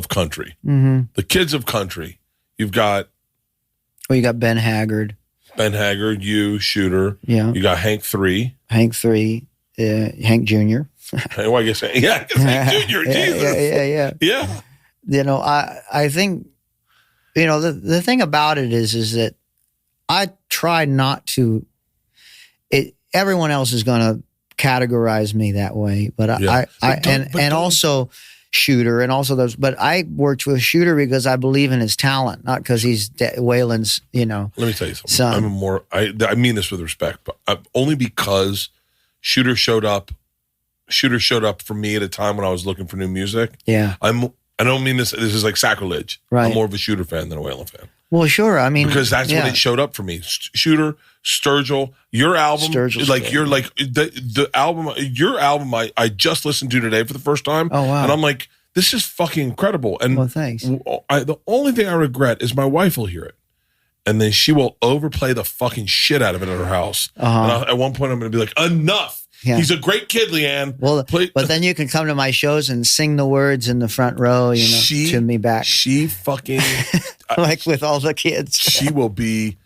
country, the kids of country, you got Ben Haggard, you, Shooter. Yeah. You got Hank 3, Hank Jr. Well, I guess Hank Jr. Jesus. Yeah. I think, the thing about it is that I try not to, everyone else is going to categorize me that way, but also Shooter and also those, but I worked with Shooter because I believe in his talent, not because he's Waylon's, Let me tell you something. Son. I mean this with respect, but only because Shooter showed up for me at a time when I was looking for new music. Yeah. I don't mean this is like sacrilege. Right. I'm more of a Shooter fan than a Waylon fan. Well, sure. I mean, because that's when it showed up for me. Shooter, Sturgill, your album, you're like the album, your album I just listened to today for the first time. Oh, wow. And I'm like, this is fucking incredible. And well, thanks. The only thing I regret is my wife will hear it, and then she will overplay the fucking shit out of it at her house. Uh-huh. And at one point I'm going to be like, enough. Yeah. He's a great kid, Leanne. Well, but then you can come to my shows and sing the words in the front row, to me back. She fucking like with all the kids. She will be.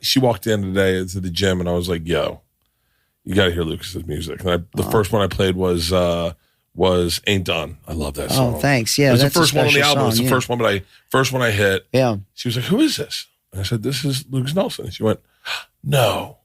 She walked in today to the gym, and I was like, "Yo, you got to hear Lucas's music." And the first one I played was "Ain't Done." I love that song. Oh, thanks. Yeah, that's the first one on the album. It's the first one I hit. Yeah. She was like, "Who is this?" And I said, "This is Lukas Nelson." And she went, "No."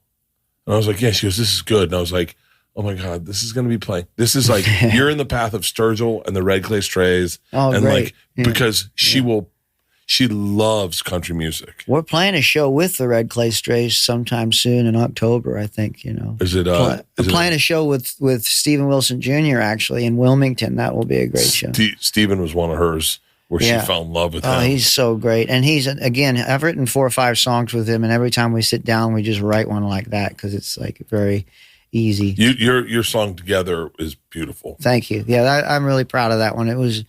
And I was like, yeah, she goes, "This is good." And I was like, oh my God, this is going to be playing. This is like, you're in the path of Sturgill and the Red Clay Strays. Oh, and great. Because she loves country music. We're playing a show with the Red Clay Strays sometime soon in October, I think, Is it? Playing a show with Stephen Wilson Jr. actually in Wilmington. That will be a great show. Stephen was one of hers. Where she fell in love with him. Oh, he's so great. And I've written 4 or 5 songs with him, and every time we sit down, we just write one like that because it's like very easy. Your song together is beautiful. Thank you. Yeah, I'm really proud of that one. It was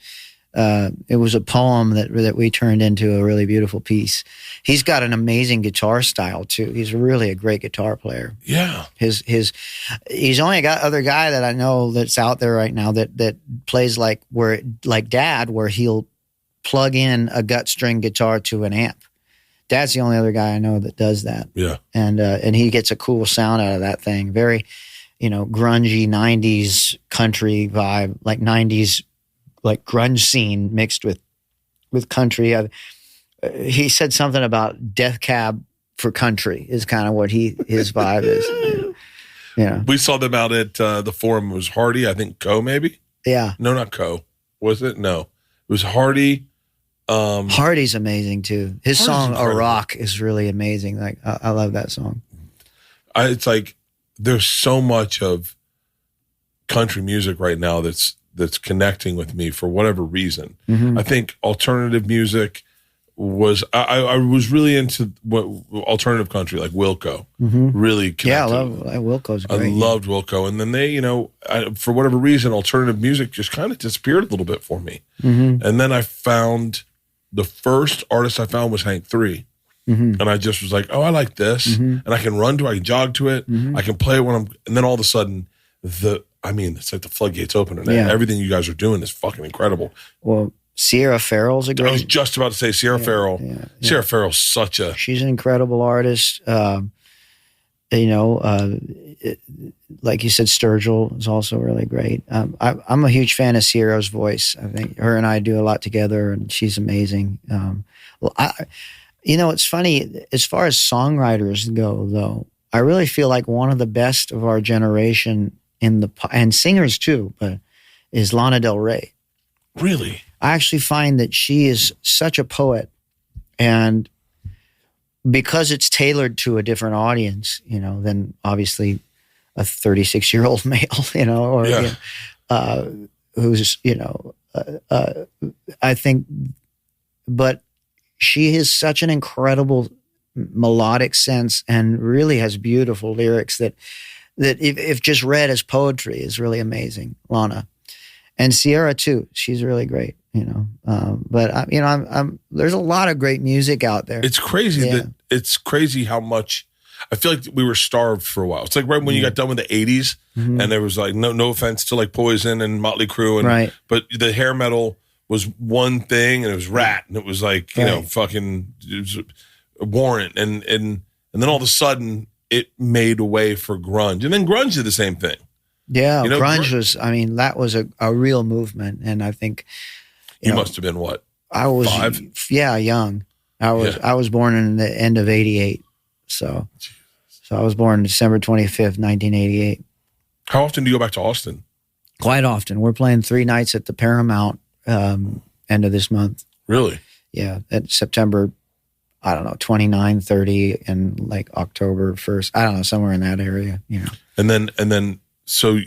a poem that we turned into a really beautiful piece. He's got an amazing guitar style too. He's really a great guitar player. Yeah. He's only got other guy that I know that's out there right now that plays like Dad, where he'll plug in a gut string guitar to an amp. Dad's the only other guy I know that does that. Yeah. And he gets a cool sound out of that thing. Very, grungy 90s country vibe, like 90s, like grunge scene mixed with country. He said something about Death Cab for country is kind of what his vibe is. Yeah. We saw them out at the Forum. It was Hardy, I think Co maybe? Yeah. No, not Co. Was it? No. It was Hardy. Hardy's amazing too. His song "A Rock" is really amazing. Like I love that song. It's like there's so much of country music right now that's connecting with me for whatever reason. Mm-hmm. I think alternative music was I was really into what alternative country like Wilco. Mm-hmm. Really connected. Yeah, Wilco's great. I loved Wilco, and then they, for whatever reason, alternative music just kind of disappeared a little bit for me. Mm-hmm. And then I found. The first artist I found was Hank 3. Mm-hmm. And I just was like, oh, I like this. Mm-hmm. And I can run to it. I can jog to it. Mm-hmm. I can play it and then all of a sudden, it's like the floodgates open. And everything you guys are doing is fucking incredible. Well, Sierra Farrell's a great... I was just about to say Sierra Farrell. Yeah. Sierra Farrell's she's an incredible artist. Like you said, Sturgill is also really great. I'm a huge fan of Sierra's voice. I think her and I do a lot together, and she's amazing. It's funny, as far as songwriters go, though, I really feel like one of the best of our generation and singers too, but is Lana Del Rey. Really? I actually find that she is such a poet, and because it's tailored to a different audience, than obviously a 36-year-old male, who's, I think, but she has such an incredible melodic sense and really has beautiful lyrics that if just read as poetry is really amazing. Lana. And Sierra too. She's really great, but there's a lot of great music out there. It's crazy it's crazy how much I feel like we were starved for a while. It's like right when you got done with the 80s and there was like no offense to like Poison and Motley Crue and but the hair metal was one thing and it was Rat and it was like, fucking it was Warrant and then all of a sudden it made a way for grunge. And then grunge did the same thing. Yeah, grunge was, that was a real movement. And I think you must have been what? I was 5? Yeah, young. I was born in the end of 88. So I was born December 25th, 1988. How often do you go back to Austin? Quite often. We're playing 3 nights at the Paramount end of this month. Really? Yeah, at September, 29, 30, and like October 1st. I don't know, somewhere in that area, And then so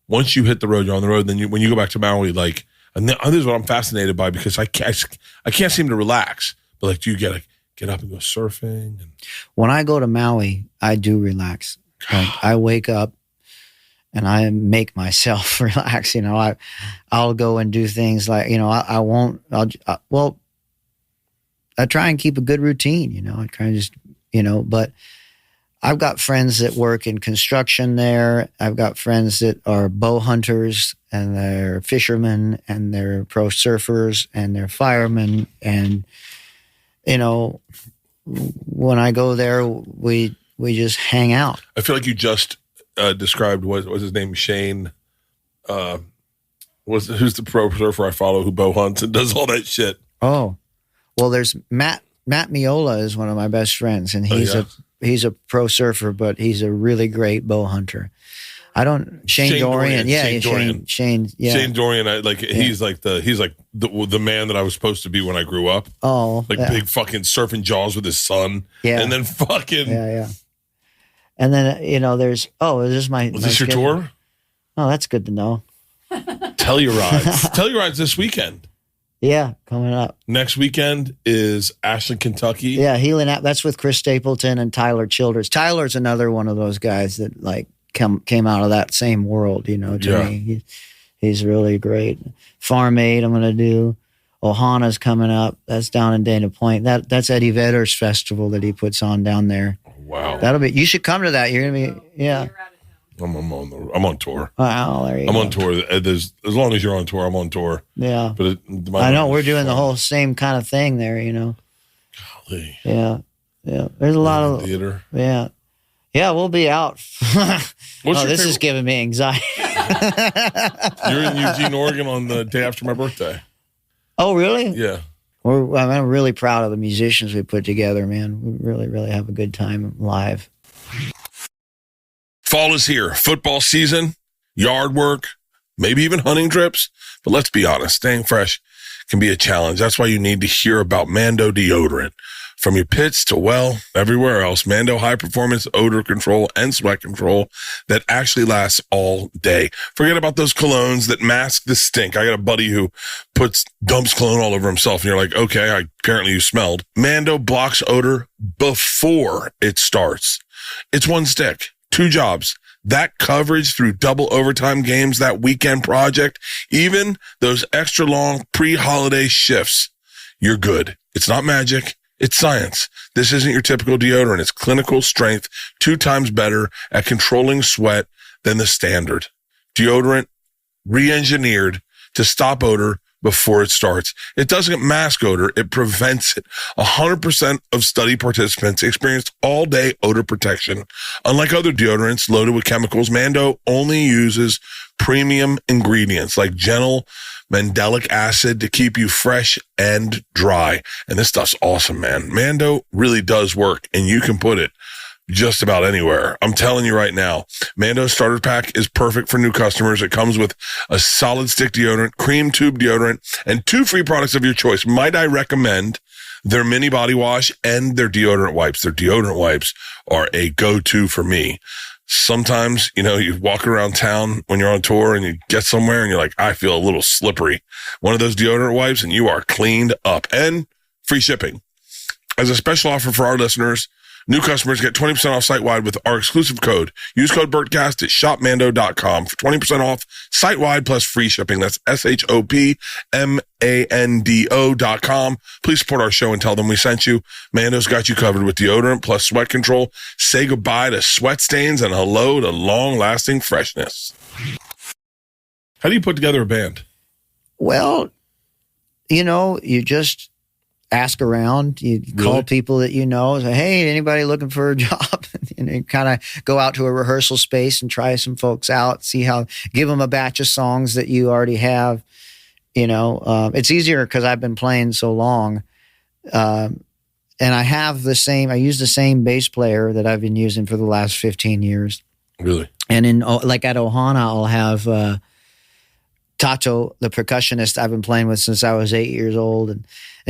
once you hit the road, you're on the road, then when you go back to Maui, like, and this is what I'm fascinated by because I can't seem to relax. But like, do you get up and go surfing? When I go to Maui, I do relax. Like, I wake up and I make myself relax. I'll go and do things like, I try and keep a good routine, I try and just, but I've got friends that work in construction there. I've got friends that are bow hunters and they're fishermen and they're pro surfers and they're firemen. And, when I go there, we just hang out. I feel like you just described what was his name? Shane. Who's the pro surfer I follow who bow hunts and does all that shit? Oh, well, there's Matt Miola is one of my best friends, and he's a pro surfer, but he's a really great bow hunter. Shane Dorian. Yeah, Shane. Yeah. Shane Dorian. He's like the man that I was supposed to be when I grew up. Oh, big fucking surfing Jaws with his son. Yeah, and then fucking yeah. And then there's is this your tour? Oh, that's good to know. Telluride's this weekend. Yeah, coming up. Next weekend is Ashland, Kentucky. Yeah, Healing Out. That's with Chris Stapleton and Tyler Childers. Tyler's another one of those guys that came out of that same world, to me. He's really great. Farm Aid I'm going to do. Ohana's coming up. That's down in Dana Point. That's Eddie Vedder's festival that he puts on down there. Wow. You should come to that. You're going to be, yeah. I'm on tour. Wow, there you go. I'm on tour. As long as you're on tour, I'm on tour. Yeah. But I know we're doing the whole same kind of thing there, Golly. Yeah. Yeah. There's a lot of theater. Yeah. Yeah, we'll be out. This is giving me anxiety. You're in Eugene, Oregon on the day after my birthday. Oh, really? Yeah. I'm really proud of the musicians we put together, man. We really, really have a good time live. Fall is here. Football season, yard work, maybe even hunting trips. But let's be honest, staying fresh can be a challenge. That's why you need to hear about Mando deodorant. From your pits to, everywhere else, Mando high-performance odor control and sweat control that actually lasts all day. Forget about those colognes that mask the stink. I got a buddy who dumps cologne all over himself, and you're like, okay, apparently you smelled. Mando blocks odor before it starts. It's one stick, 2 jobs. That coverage through double overtime games, that weekend project, even those extra long pre-holiday shifts. You're good. It's not magic. It's science. This isn't your typical deodorant. It's clinical strength, 2 times better at controlling sweat than the standard. Deodorant re-engineered to stop odor before it starts. It doesn't mask odor. It prevents it. 100% of study participants experienced all-day odor protection. Unlike other deodorants loaded with chemicals, Mando only uses premium ingredients like gentle mandelic acid to keep you fresh and dry. And this stuff's awesome, man. Mando really does work, and you can put it just about anywhere. I'm telling you right now, Mando's starter pack is perfect for new customers. It comes with a solid stick deodorant, cream tube deodorant, and 2 free products of your choice. Might I recommend their mini body wash and their deodorant wipes? Their deodorant wipes are a go-to for me. Sometimes, you walk around town when you're on tour and you get somewhere and you're like, I feel a little slippery. One of those deodorant wipes and you are cleaned up, and free shipping. As a special offer for our listeners, new customers get 20% off site-wide with our exclusive code. Use code Bertcast at shopmando.com for 20% off site-wide plus free shipping. That's shopmando.com. Please support our show and tell them we sent you. Mando's got you covered with deodorant plus sweat control. Say goodbye to sweat stains and hello to long-lasting freshness. How do you put together a band? Well, you just ask around, you call people that say, hey, anybody looking for a job? And you kind of go out to a rehearsal space and try some folks out, give them a batch of songs that you already have. It's easier because I've been playing so long. And I use the same bass player that I've been using for the last 15 years. Really? And at Ohana, I'll have Tato, the percussionist I've been playing with since I was 8 years old. And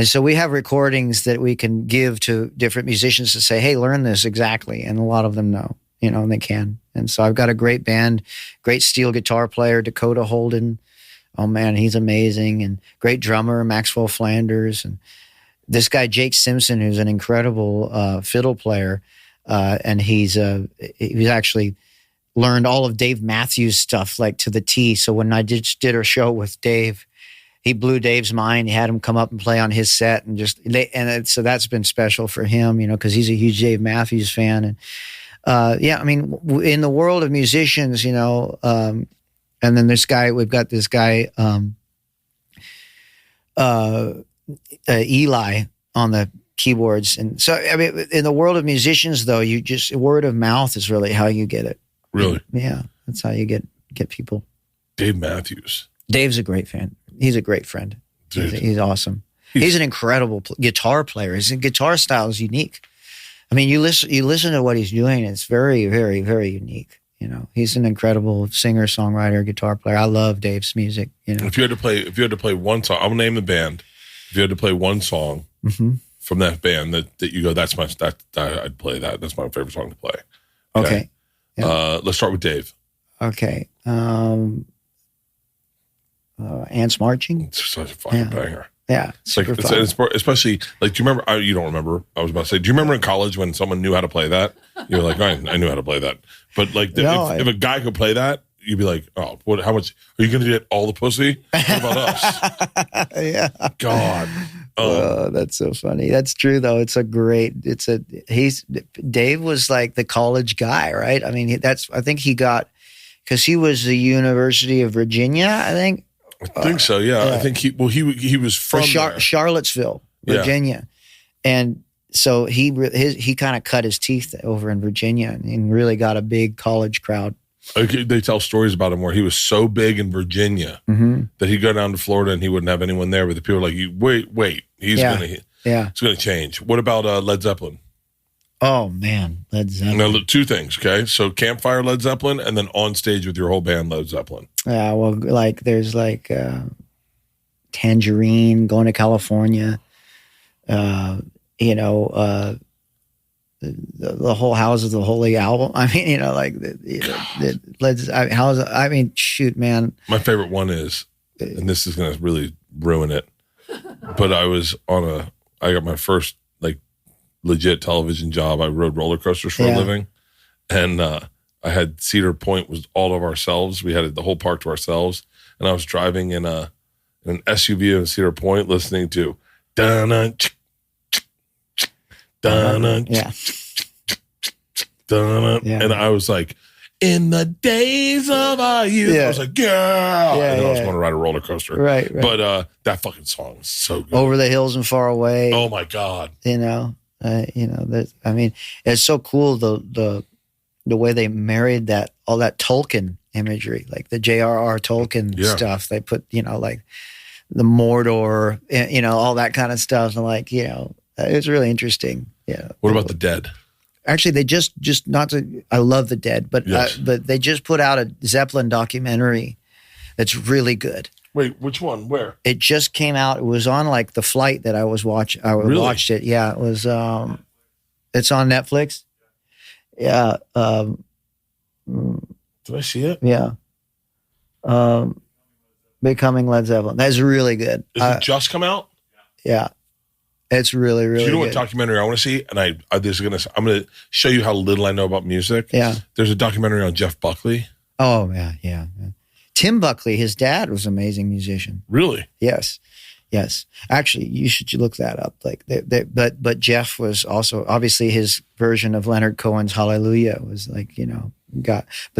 so we have recordings that we can give to different musicians to say, hey, learn this exactly. And a lot of them know, and they can. And so I've got a great band, great steel guitar player, Dakota Holden. Oh man, he's amazing. And great drummer, Maxwell Flanders. And this guy, Jake Simpson, who's an incredible fiddle player. And he's actually learned all of Dave Matthews stuff like to the T. So when I did a show with Dave, he blew Dave's mind. He had him come up and play on his set, and so that's been special for him, because he's a huge Dave Matthews fan. And in the world of musicians, and then we've got this guy, Eli on the keyboards. And so, in the world of musicians, though, word of mouth is really how you get it. Really? Yeah, that's how you get people. Dave Matthews. Dave's a great fan. He's a great friend. He's awesome. He's an incredible guitar player. His guitar style is unique. You listen to what he's doing. It's very, very, very unique. He's an incredible singer, songwriter, guitar player. I love Dave's music. If you had to play one song, I'm gonna name the band. If you had to play one song from that band that you go, I'd play that. That's my favorite song to play. Okay. Yeah. Let's start with Dave. Okay. Ants Marching. It's such a fucking banger. Yeah. It's especially do you remember, you don't remember, I was about to say, do you remember in college when someone knew how to play that? You're like, I knew how to play that. But if a guy could play that, you'd be like, oh, how much, are you going to get all the pussy? What about us? Yeah. God. Oh, that's so funny. That's true though. Dave was like the college guy, right? I think he got, because he was the University of Virginia, I think. I think so, yeah. I think he was from Charlottesville, Virginia. Yeah. And so he kind of cut his teeth over in Virginia and really got a big college crowd. They tell stories about him where he was so big in Virginia that he'd go down to Florida and he wouldn't have anyone there, but the people were like, wait, it's going to change. What about Led Zeppelin? Oh man, Led Zeppelin. Now, 2 things, okay? So campfire Led Zeppelin and then on stage with your whole band Led Zeppelin. Yeah, well, there's Tangerine, Going to California, the whole House of the Holy album. Shoot, man. My favorite one is, and this is going to really ruin it, but I got my first legit television job. I rode roller coasters for a living, and I had Cedar Point was all of ourselves. We had the whole park to ourselves, and I was driving in an SUV in Cedar Point, listening to and I was like, In the days of our youth. I was like, yeah. And I was going to ride a roller coaster. Right. But that fucking song is so good. Over the Hills and Far Away. Oh, my God. It's so cool the way they married all that Tolkien imagery, like the J.R.R. Tolkien stuff. They put, like the Mordor, all that kind of stuff. And it's really interesting. Yeah. What about the Dead? Actually, they just not to. I love the Dead, but they just put out a Zeppelin documentary that's really good. Wait, which one? Where? It just came out. It was on the flight that I was watching. I watched it. Yeah, it was. It's on Netflix. Yeah. Did I see it? Yeah. Becoming Led Zeppelin. That's really good. Does it just come out? Yeah. It's really, really good. What documentary I want to see? And I'm going to show you how little I know about music. Yeah. There's a documentary on Jeff Buckley. Oh, yeah. Tim Buckley, his dad was an amazing musician. Really? Yes. Actually, you should look that up. But Jeff was also, obviously his version of Leonard Cohen's Hallelujah was but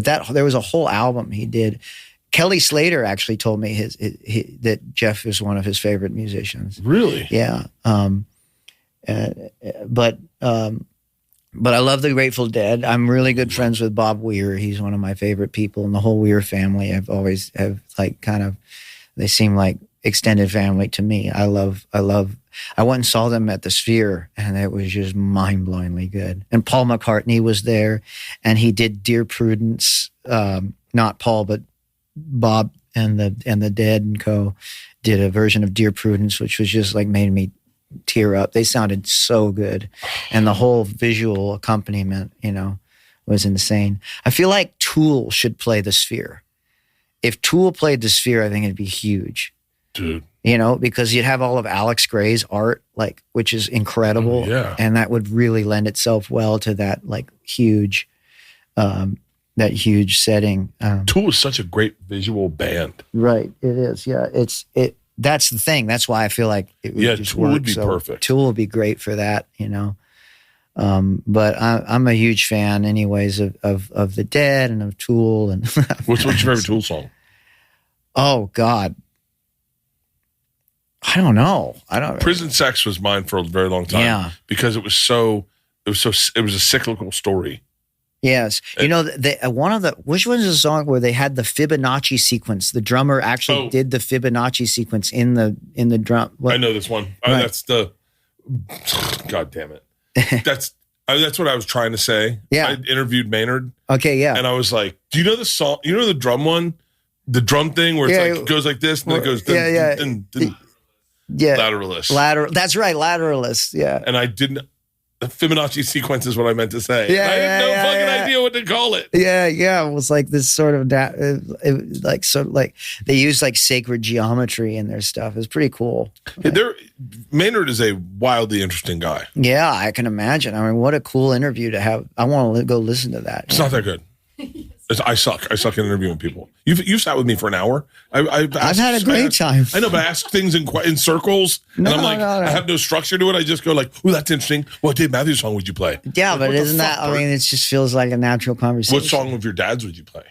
there was a whole album he did. Kelly Slater actually told me that Jeff is one of his favorite musicians. Really? Yeah. But I love the Grateful Dead. I'm really good friends with Bob Weir. He's one of my favorite people, and the whole Weir family. They seem like extended family to me. I went and saw them at the Sphere, and it was just mind-blowingly good. And Paul McCartney was there, and he did Dear Prudence. Not Paul, but Bob and the Dead and Co. did a version of Dear Prudence, which was just made me tear up. They sounded so good, and the whole visual accompaniment, was insane. I feel like Tool should play the Sphere. If Tool played the Sphere, I think it'd be huge. Dude. Because you'd have all of Alex Gray's art, which is incredible. Yeah. And that would really lend itself well to that huge setting. Tool is such a great visual band. Right. It is. Yeah. That's the thing. That's why I feel like it would just Tool work. would be perfect. Tool would be great for that, But I'm a huge fan anyways of the Dead and of Tool. And What's your favorite Tool song? Oh God. I don't know. Prison Sex was mine for a very long time. Yeah. Because it was a cyclical story. Yes. Which one is the song where they had the Fibonacci sequence? The drummer actually did the Fibonacci sequence in the drum. I know this one. Right. That's the, God damn it. That's what I was trying to say. Yeah. I interviewed Maynard. Okay. Yeah. And I was like, do you know the song? You know the drum one? The drum thing where it goes like this and then it goes. Yeah. Lateralist. That's right. Lateralist. Yeah. And I didn't. The Fibonacci sequence is what I meant to say. Yeah, I had no fucking idea what to call it. Yeah. It was this sort of they use sacred geometry in their stuff. It's pretty cool. Maynard is a wildly interesting guy. Yeah, I can imagine. I mean, what a cool interview to have. I want to go listen to that. It's not that good. I suck at interviewing people. You've sat with me for an hour. I've had a great time. I know, but I ask things in circles, and I'm like, I have no structure to it. I just go "Ooh, that's interesting. What Dave Matthews song would you play?" Yeah, but isn't that? Bert? I mean, it just feels like a natural conversation. What song of your dad's would you play?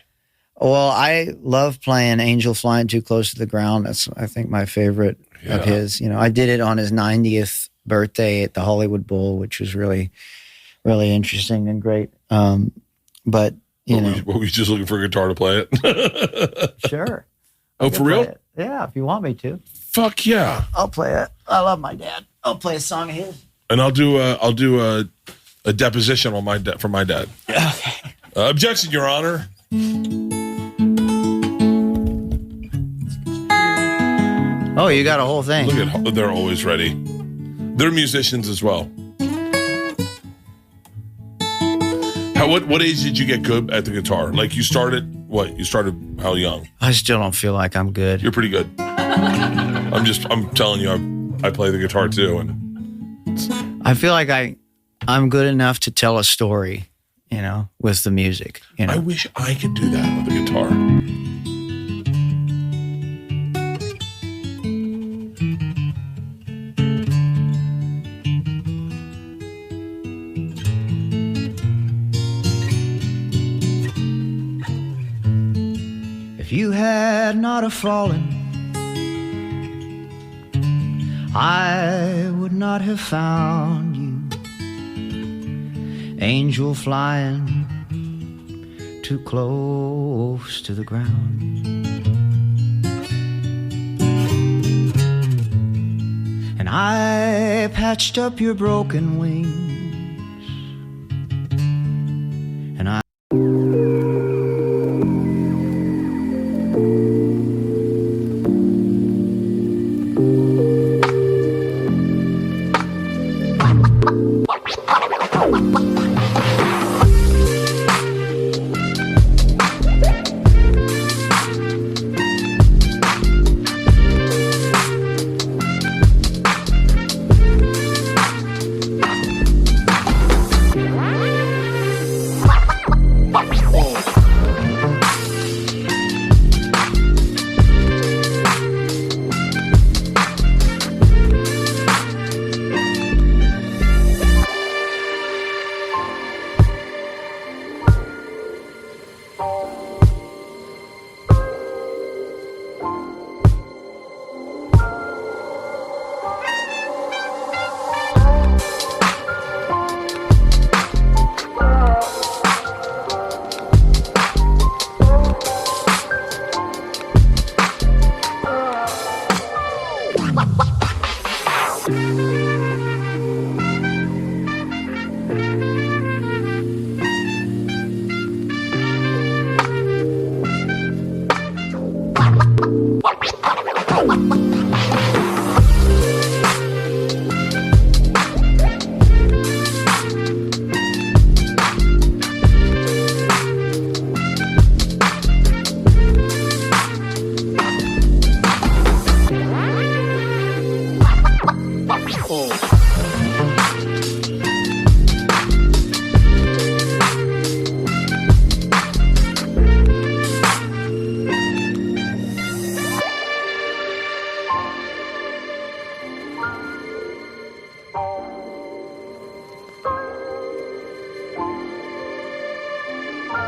Well, I love playing "Angel Flying Too Close to the Ground." That's, I think, my favorite of his. I did it on his 90th birthday at the Hollywood Bowl, which was really, really interesting and great. But were we just looking for a guitar to play it? Sure. Oh, for real? Yeah, if you want me to. Fuck yeah! I'll play it. I love my dad. I'll play a song of his. And I'll do a deposition on from my dad. Okay. Objection, Your Honor. Oh, you got a whole thing. Look at they're always ready. They're musicians as well. What age did you get good at the guitar? You started how young? I still don't feel like I'm good. You're pretty good. I'm telling you, I play the guitar too, and I feel like I'm good enough to tell a story, with the music. I wish I could do that with the guitar. you had not have fallen, I would not have found you. Angel flying too close to the ground. And I patched up your broken wings. And I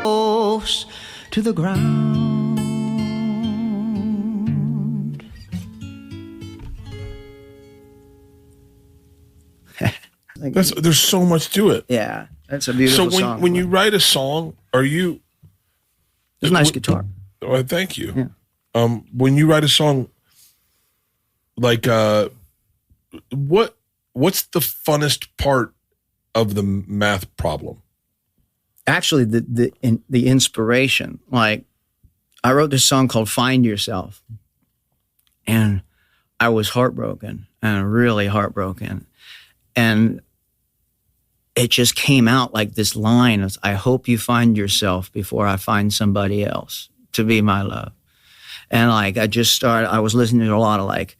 close to the ground. There's so much to it. Yeah, that's a beautiful song. So when you write a song, are you... It's a nice guitar. Oh, thank you. Yeah. When you write a song, like, what's the funnest part of the math problem? Actually, the inspiration. Like, I wrote this song called "Find Yourself," and I was heartbroken, and really heartbroken, and it just came out like this line of, "I hope you find yourself before I find somebody else to be my love." And like, I was listening to a lot of like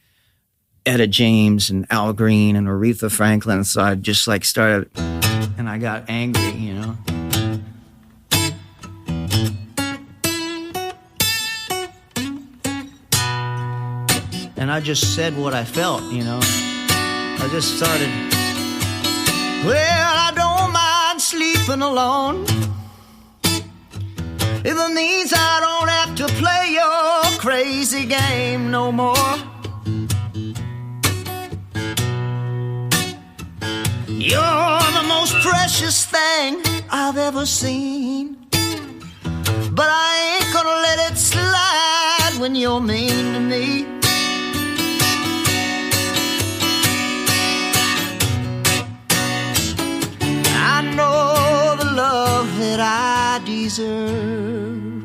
Etta James and Al Green and Aretha Franklin, so I just like started, and I got angry, you know. And I just said what I felt, you know. I just started, well, I don't mind sleeping alone. If it means I don't have to play your crazy game no more. You're the most precious thing I've ever seen. But I ain't gonna let it slide when you're mean to me. I know the love that I deserve.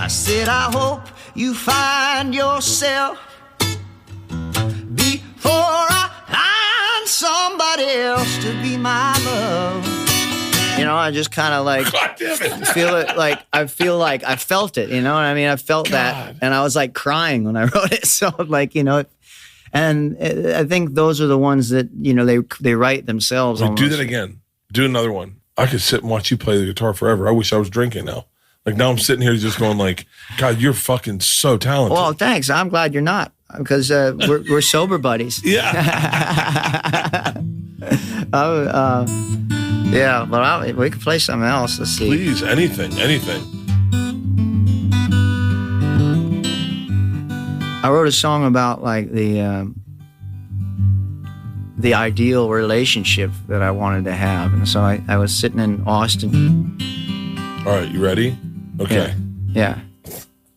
I said I hope you find yourself before I find somebody else to be my love. You know, I just kind of like feel it, like I feel like I felt it, you know what I mean? I felt that, and I was like crying when I wrote it. So like, you know, and I think those are the ones that, you know, they write themselves. Like, do that again. Do another one. I could sit and watch you play the guitar forever. I wish I was drinking now. Like now I'm sitting here just going like, God, you're fucking so talented. Well, thanks. I'm glad you're not, because we're sober buddies. Yeah. Yeah, but we could play something else. Let's see. Please, anything. I wrote a song about like the ideal relationship that I wanted to have, and so I was sitting in Austin. All right, you ready? Okay. Yeah. I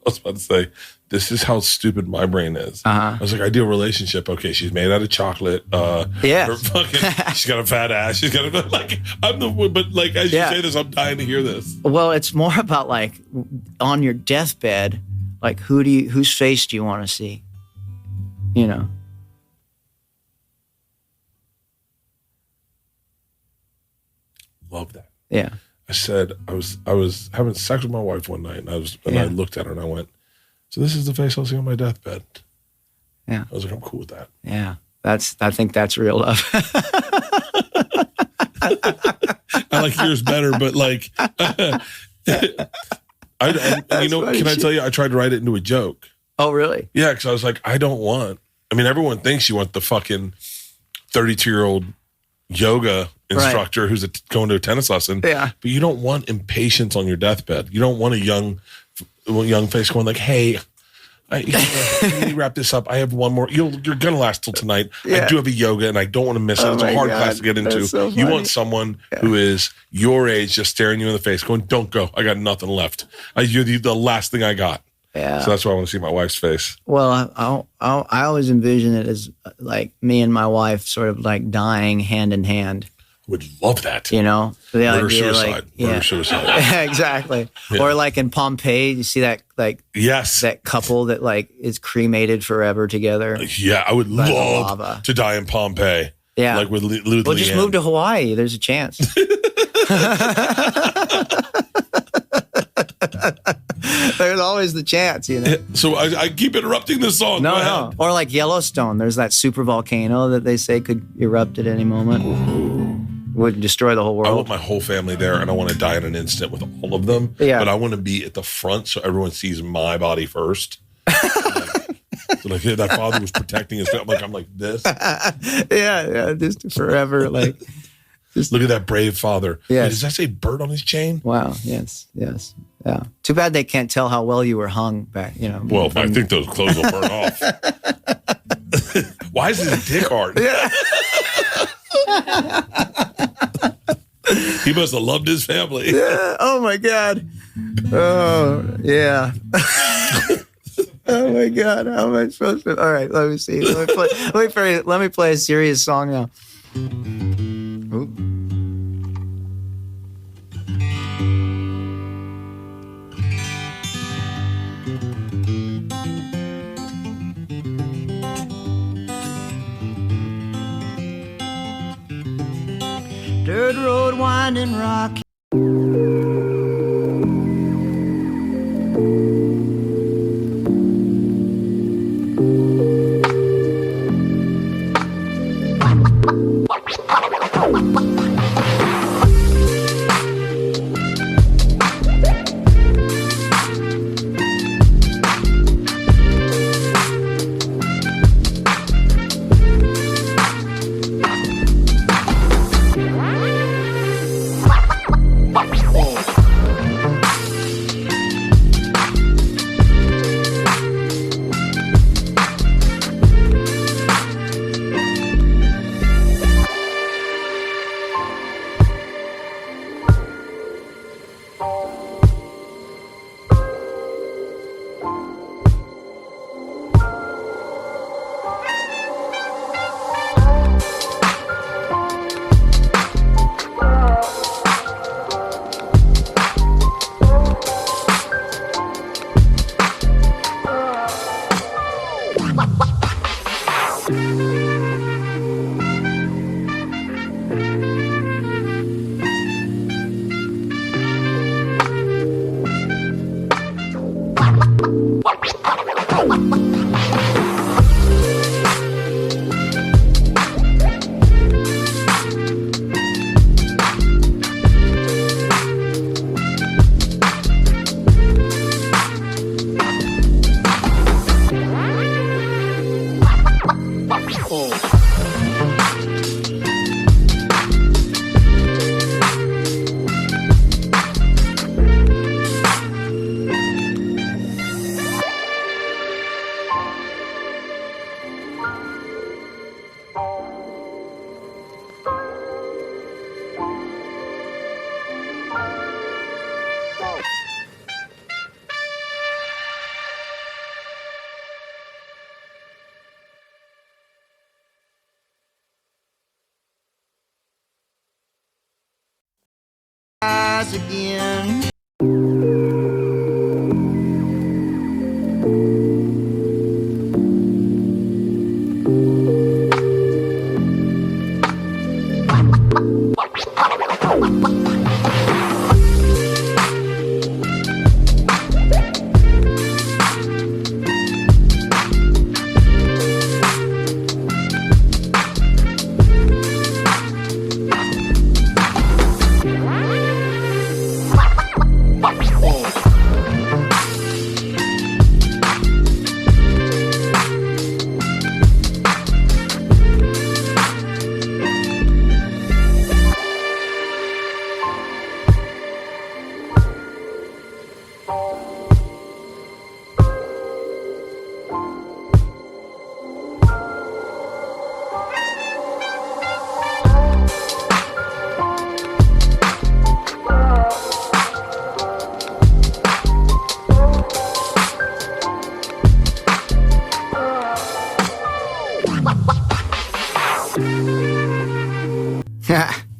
was about to say, this is how stupid my brain is. I was like, ideal relationship. Okay, she's made out of chocolate. Yeah. She's got a fat ass. She's got a, like, but like, as you say this, I'm dying to hear this. Well, it's more about like on your deathbed, like whose face do you want to see? You know? Love that. Yeah. I said, I was having sex with my wife one night, and I looked at her and I went, so this is the face I'll see on my deathbed. Yeah. I was like, I'm cool with that. Yeah. I think that's real love. I like yours better, but like, can I tell you, I tried to write it into a joke. Oh, really? Yeah, because I was like, everyone thinks you want the fucking 32-year-old yoga instructor who's going to a tennis lesson. Yeah. But you don't want impatience on your deathbed. You don't want a young face going like, hey, let me wrap this up. I have one more. You're going to last till tonight. Yeah. I do have a yoga and I don't want to miss it. It's a hard class to get into. So you want someone who is your age just staring you in the face going, don't go. I got nothing left. You're the last thing I got. Yeah. So that's why I want to see my wife's face. Well, I always envision it as like me and my wife sort of like dying hand in hand. Would love that. You know, the murder, idea, suicide. like, Murder, suicide. Yeah, exactly. Yeah. Or like in Pompeii, you see that like that couple that like is cremated forever together. Yeah, I would love to die in Pompeii. Yeah, like with Leanne. Well, just move to Hawaii. There's a chance. There's always the chance, you know. So I keep interrupting this song. No. Or like Yellowstone, there's that super volcano that they say could erupt at any moment. Ooh. Would destroy the whole world. I want my whole family there, and I want to die in an instant with all of them. Yeah. But I want to be at the front so everyone sees my body first. Like that father was protecting his family. I'm like this. Yeah, just forever. Like, just look at that brave father. Yeah. Does that say Bert on his chain? Wow. Yes. Yeah. Too bad they can't tell how well you were hung back. You know. Well, I think those clothes will burn off. Why is his dick hard? Yeah. He must have loved his family. Yeah. Oh my God. Oh yeah. Oh my God. How am I supposed to? All right. Let me see. Let me play a serious song now. Oop. Dirt road winding rocky. Again.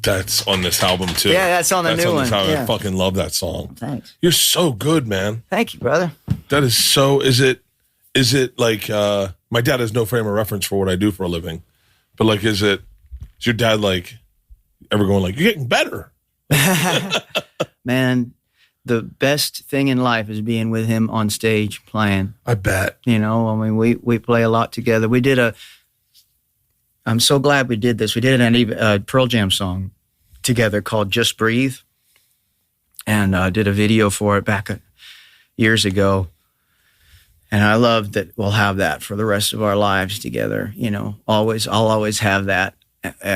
That's on this album too. Yeah, that's on the new one. Yeah. I fucking love that song. Thanks. You're so good, man. Thank you, brother. That is so. Is it like my dad has no frame of reference for what I do for a living, but like, is your dad like ever going like, you're getting better? Man, the best thing in life is being with him on stage playing. I bet. You know, I mean, we play a lot together. We did I'm so glad we did this. We did a Pearl Jam song together called Just Breathe, and did a video for it back years ago. And I love that we'll have that for the rest of our lives together. You know, I'll always have that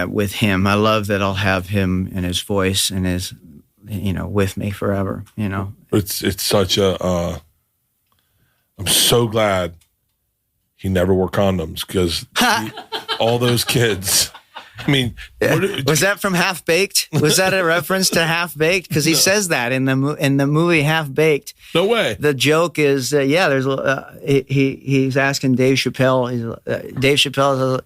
with him. I love that I'll have him and his voice and his, you know, with me forever. You know, it's such a. I'm so glad he never wore condoms because all those kids. I mean, was that from Half Baked? Was that a reference to Half Baked? Because he says that in the movie Half Baked. No way. The joke is, there's he's asking Dave Chappelle. Dave Chappelle,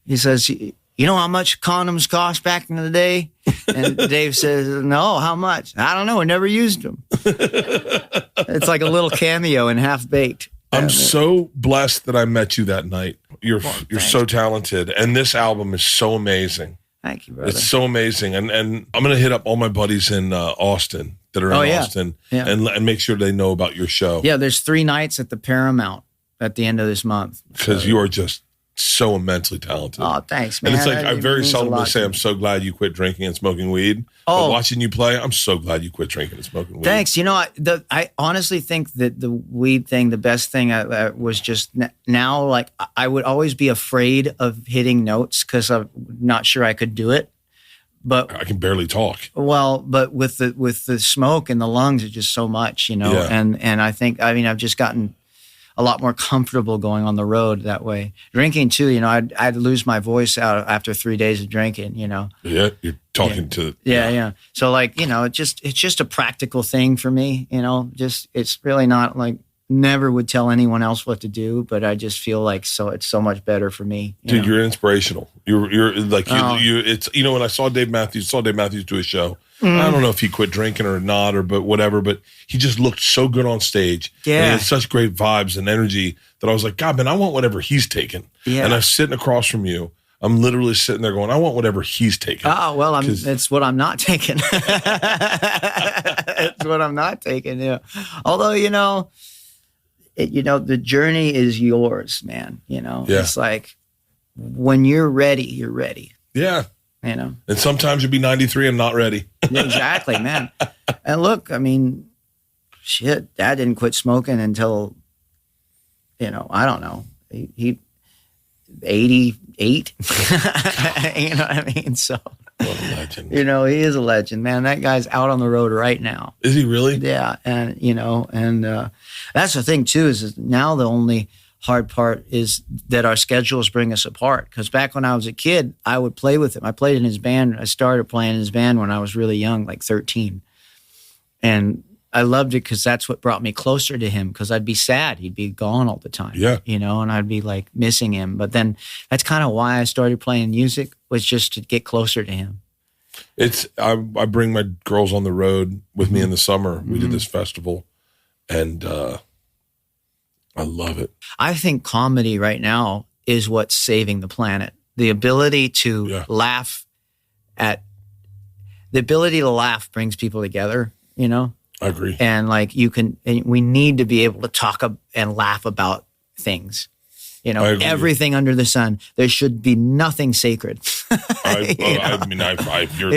he says, "You know how much condoms cost back in the day?" And Dave says, "No, how much? I don't know. I never used them." It's like a little cameo in Half Baked. I'm so blessed that I met you that night. You're so talented, and this album is so amazing. Thank you, brother. It's so amazing, and I'm gonna hit up all my buddies in Austin that are in Austin, and make sure they know about your show. Yeah, there's 3 nights at the Paramount at the end of this month because you are just so immensely talented. Oh, thanks, man. And it's like I very seldomly say I'm so glad you quit drinking and smoking weed. But watching you play, I'm so glad you quit drinking and smoking weed. Thanks. You know, I honestly think that the weed thing, the best thing was just now, like, I would always be afraid of hitting notes because I'm not sure I could do it. But I can barely talk. Well, but with the smoke in the lungs, it's just so much, you know. Yeah. And I think, I mean, I've just gotten a lot more comfortable going on the road that way. Drinking too, you know, I'd lose my voice out after 3 days of drinking, you know. Yeah, you're talking to. Yeah. So like, you know, it's just a practical thing for me, you know. Just it's really not like never would tell anyone else what to do, but I just feel like it's so much better for me. Dude, you're inspirational. You're like it's you know, when I saw Dave Matthews do a show. I don't know if he quit drinking or not, but whatever. But he just looked so good on stage. Yeah, and he had such great vibes and energy that I was like, God, man, I want whatever he's taking. Yeah, and I'm sitting across from you. I'm literally sitting there going, I want whatever he's taking. Oh well, it's what I'm not taking. It's what I'm not taking. Yeah, although you know, the journey is yours, man. You know, it's like when you're ready, you're ready. Yeah. You know, and sometimes you'll be 93 and not ready. Exactly, man. And look, I mean, shit, Dad didn't quit smoking until, you know, I don't know, he 88. You know what I mean? So, what a legend. You know, he is a legend, man. That guy's out on the road right now. Is he really? Yeah, and you know, and that's the thing too is now the only hard part is that our schedules bring us apart. Because back when I was a kid, I would play with him. I played in his band. I started playing in his band when I was really young, like 13. And I loved it because that's what brought me closer to him, because I'd be sad. He'd be gone all the time, you know, and I'd be like missing him. But then that's kind of why I started playing music, was just to get closer to him. I bring my girls on the road with me in the summer. We did this festival, and I love it. I think comedy right now is what's saving the planet. The ability to laugh brings people together, you know? I agree. And like we need to be able to talk and laugh about things. You know, everything under the sun. There should be nothing sacred. You're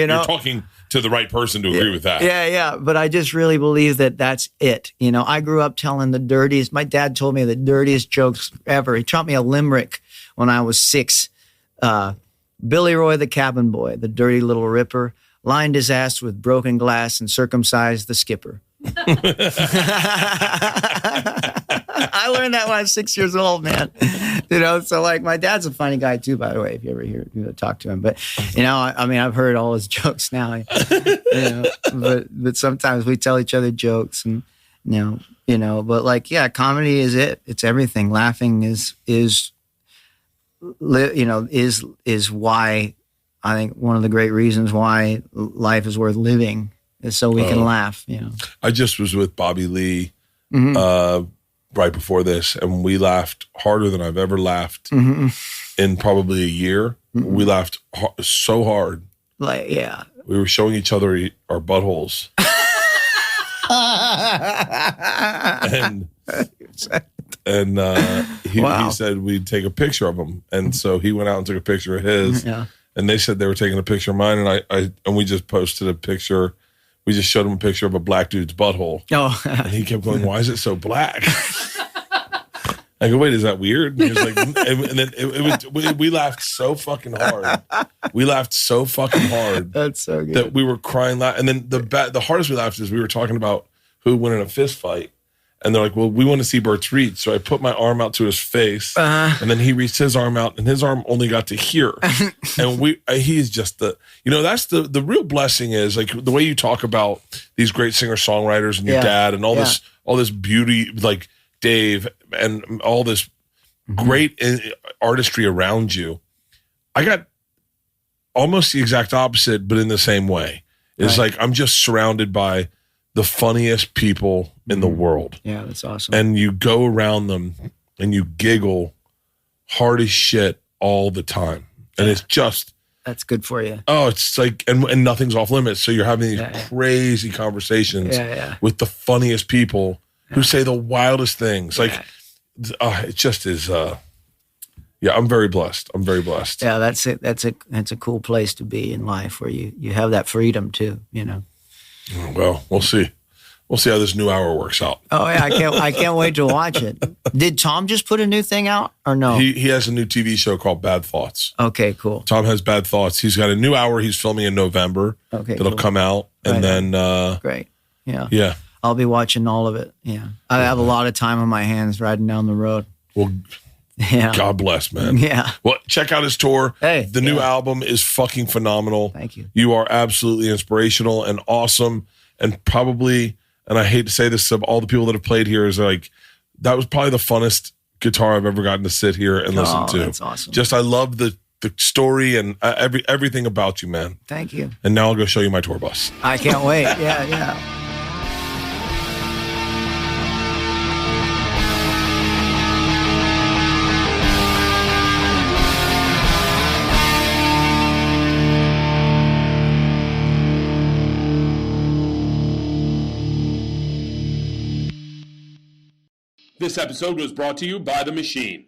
talking to the right person to agree with that. Yeah. But I just really believe that that's it. You know, I grew up telling the dirtiest. My dad told me the dirtiest jokes ever. He taught me a limerick when I was 6. Billy Roy, the cabin boy, the dirty little ripper, lined his ass with broken glass and circumcised the skipper. I learned that when I was 6 years old, man. You know, so like my dad's a funny guy too, by the way, if you ever talk to him. But, you know, I mean, I've heard all his jokes now, you know, but sometimes we tell each other jokes and, you know, but like, yeah, comedy is it. It's everything. Laughing is why I think one of the great reasons why life is worth living is so we can laugh, you know. I just was with Bobby Lee right before this, and we laughed harder than I've ever laughed in probably a year. We laughed so hard. Like, yeah. We were showing each other our buttholes. He said we'd take a picture of them. And so he went out and took a picture of his. Yeah. And they said they were taking a picture of mine, and we just posted a picture. We just showed him a picture of a black dude's butthole. Oh. And he kept going, "Why is it so black?" I go, "Wait, is that weird?" And he was like, and then we laughed so fucking hard. We laughed so fucking hard. That's so good. That we were crying. And then the hardest we laughed is we were talking about who would win in a fist fight. And they're like, "Well, we want to see Bert's reach." So I put my arm out to his face, and then he reached his arm out, and his arm only got to here. And he's just that's the real blessing is like the way you talk about these great singer-songwriters and your dad and all this beauty, like Dave and all this great artistry around you. I got almost the exact opposite, but in the same way. It's like I'm just surrounded by the funniest people in the world. Yeah, that's awesome. And you go around them and you giggle hard as shit all the time. And it's just... That's good for you. Oh, it's like... And nothing's off limits. So you're having these crazy conversations with the funniest people who say the wildest things. Like, it just is... I'm very blessed. I'm very blessed. Yeah, that's it. That's a cool place to be in life, where you have that freedom too, you know. Well, we'll see. We'll see how this new hour works out. Oh yeah, I can't wait to watch it. Did Tom just put a new thing out or no? He has a new TV show called Bad Thoughts. Okay, cool. Tom has Bad Thoughts. He's got a new hour he's filming in November. Okay, that'll come out, and then great. Yeah. I'll be watching all of it. Yeah, I have a lot of time on my hands riding down the road. Well, God bless, man. Yeah. Well, check out his tour. Hey, the new album is fucking phenomenal. Thank you. You are absolutely inspirational and awesome, and probably. And I hate to say this to all the people that have played here, is like, that was probably the funnest guitar I've ever gotten to sit here and listen to. That's awesome. Just, I love the story and everything about you, man. Thank you. And now I'll go show you my tour bus. I can't wait. Yeah. This episode was brought to you by The Machine.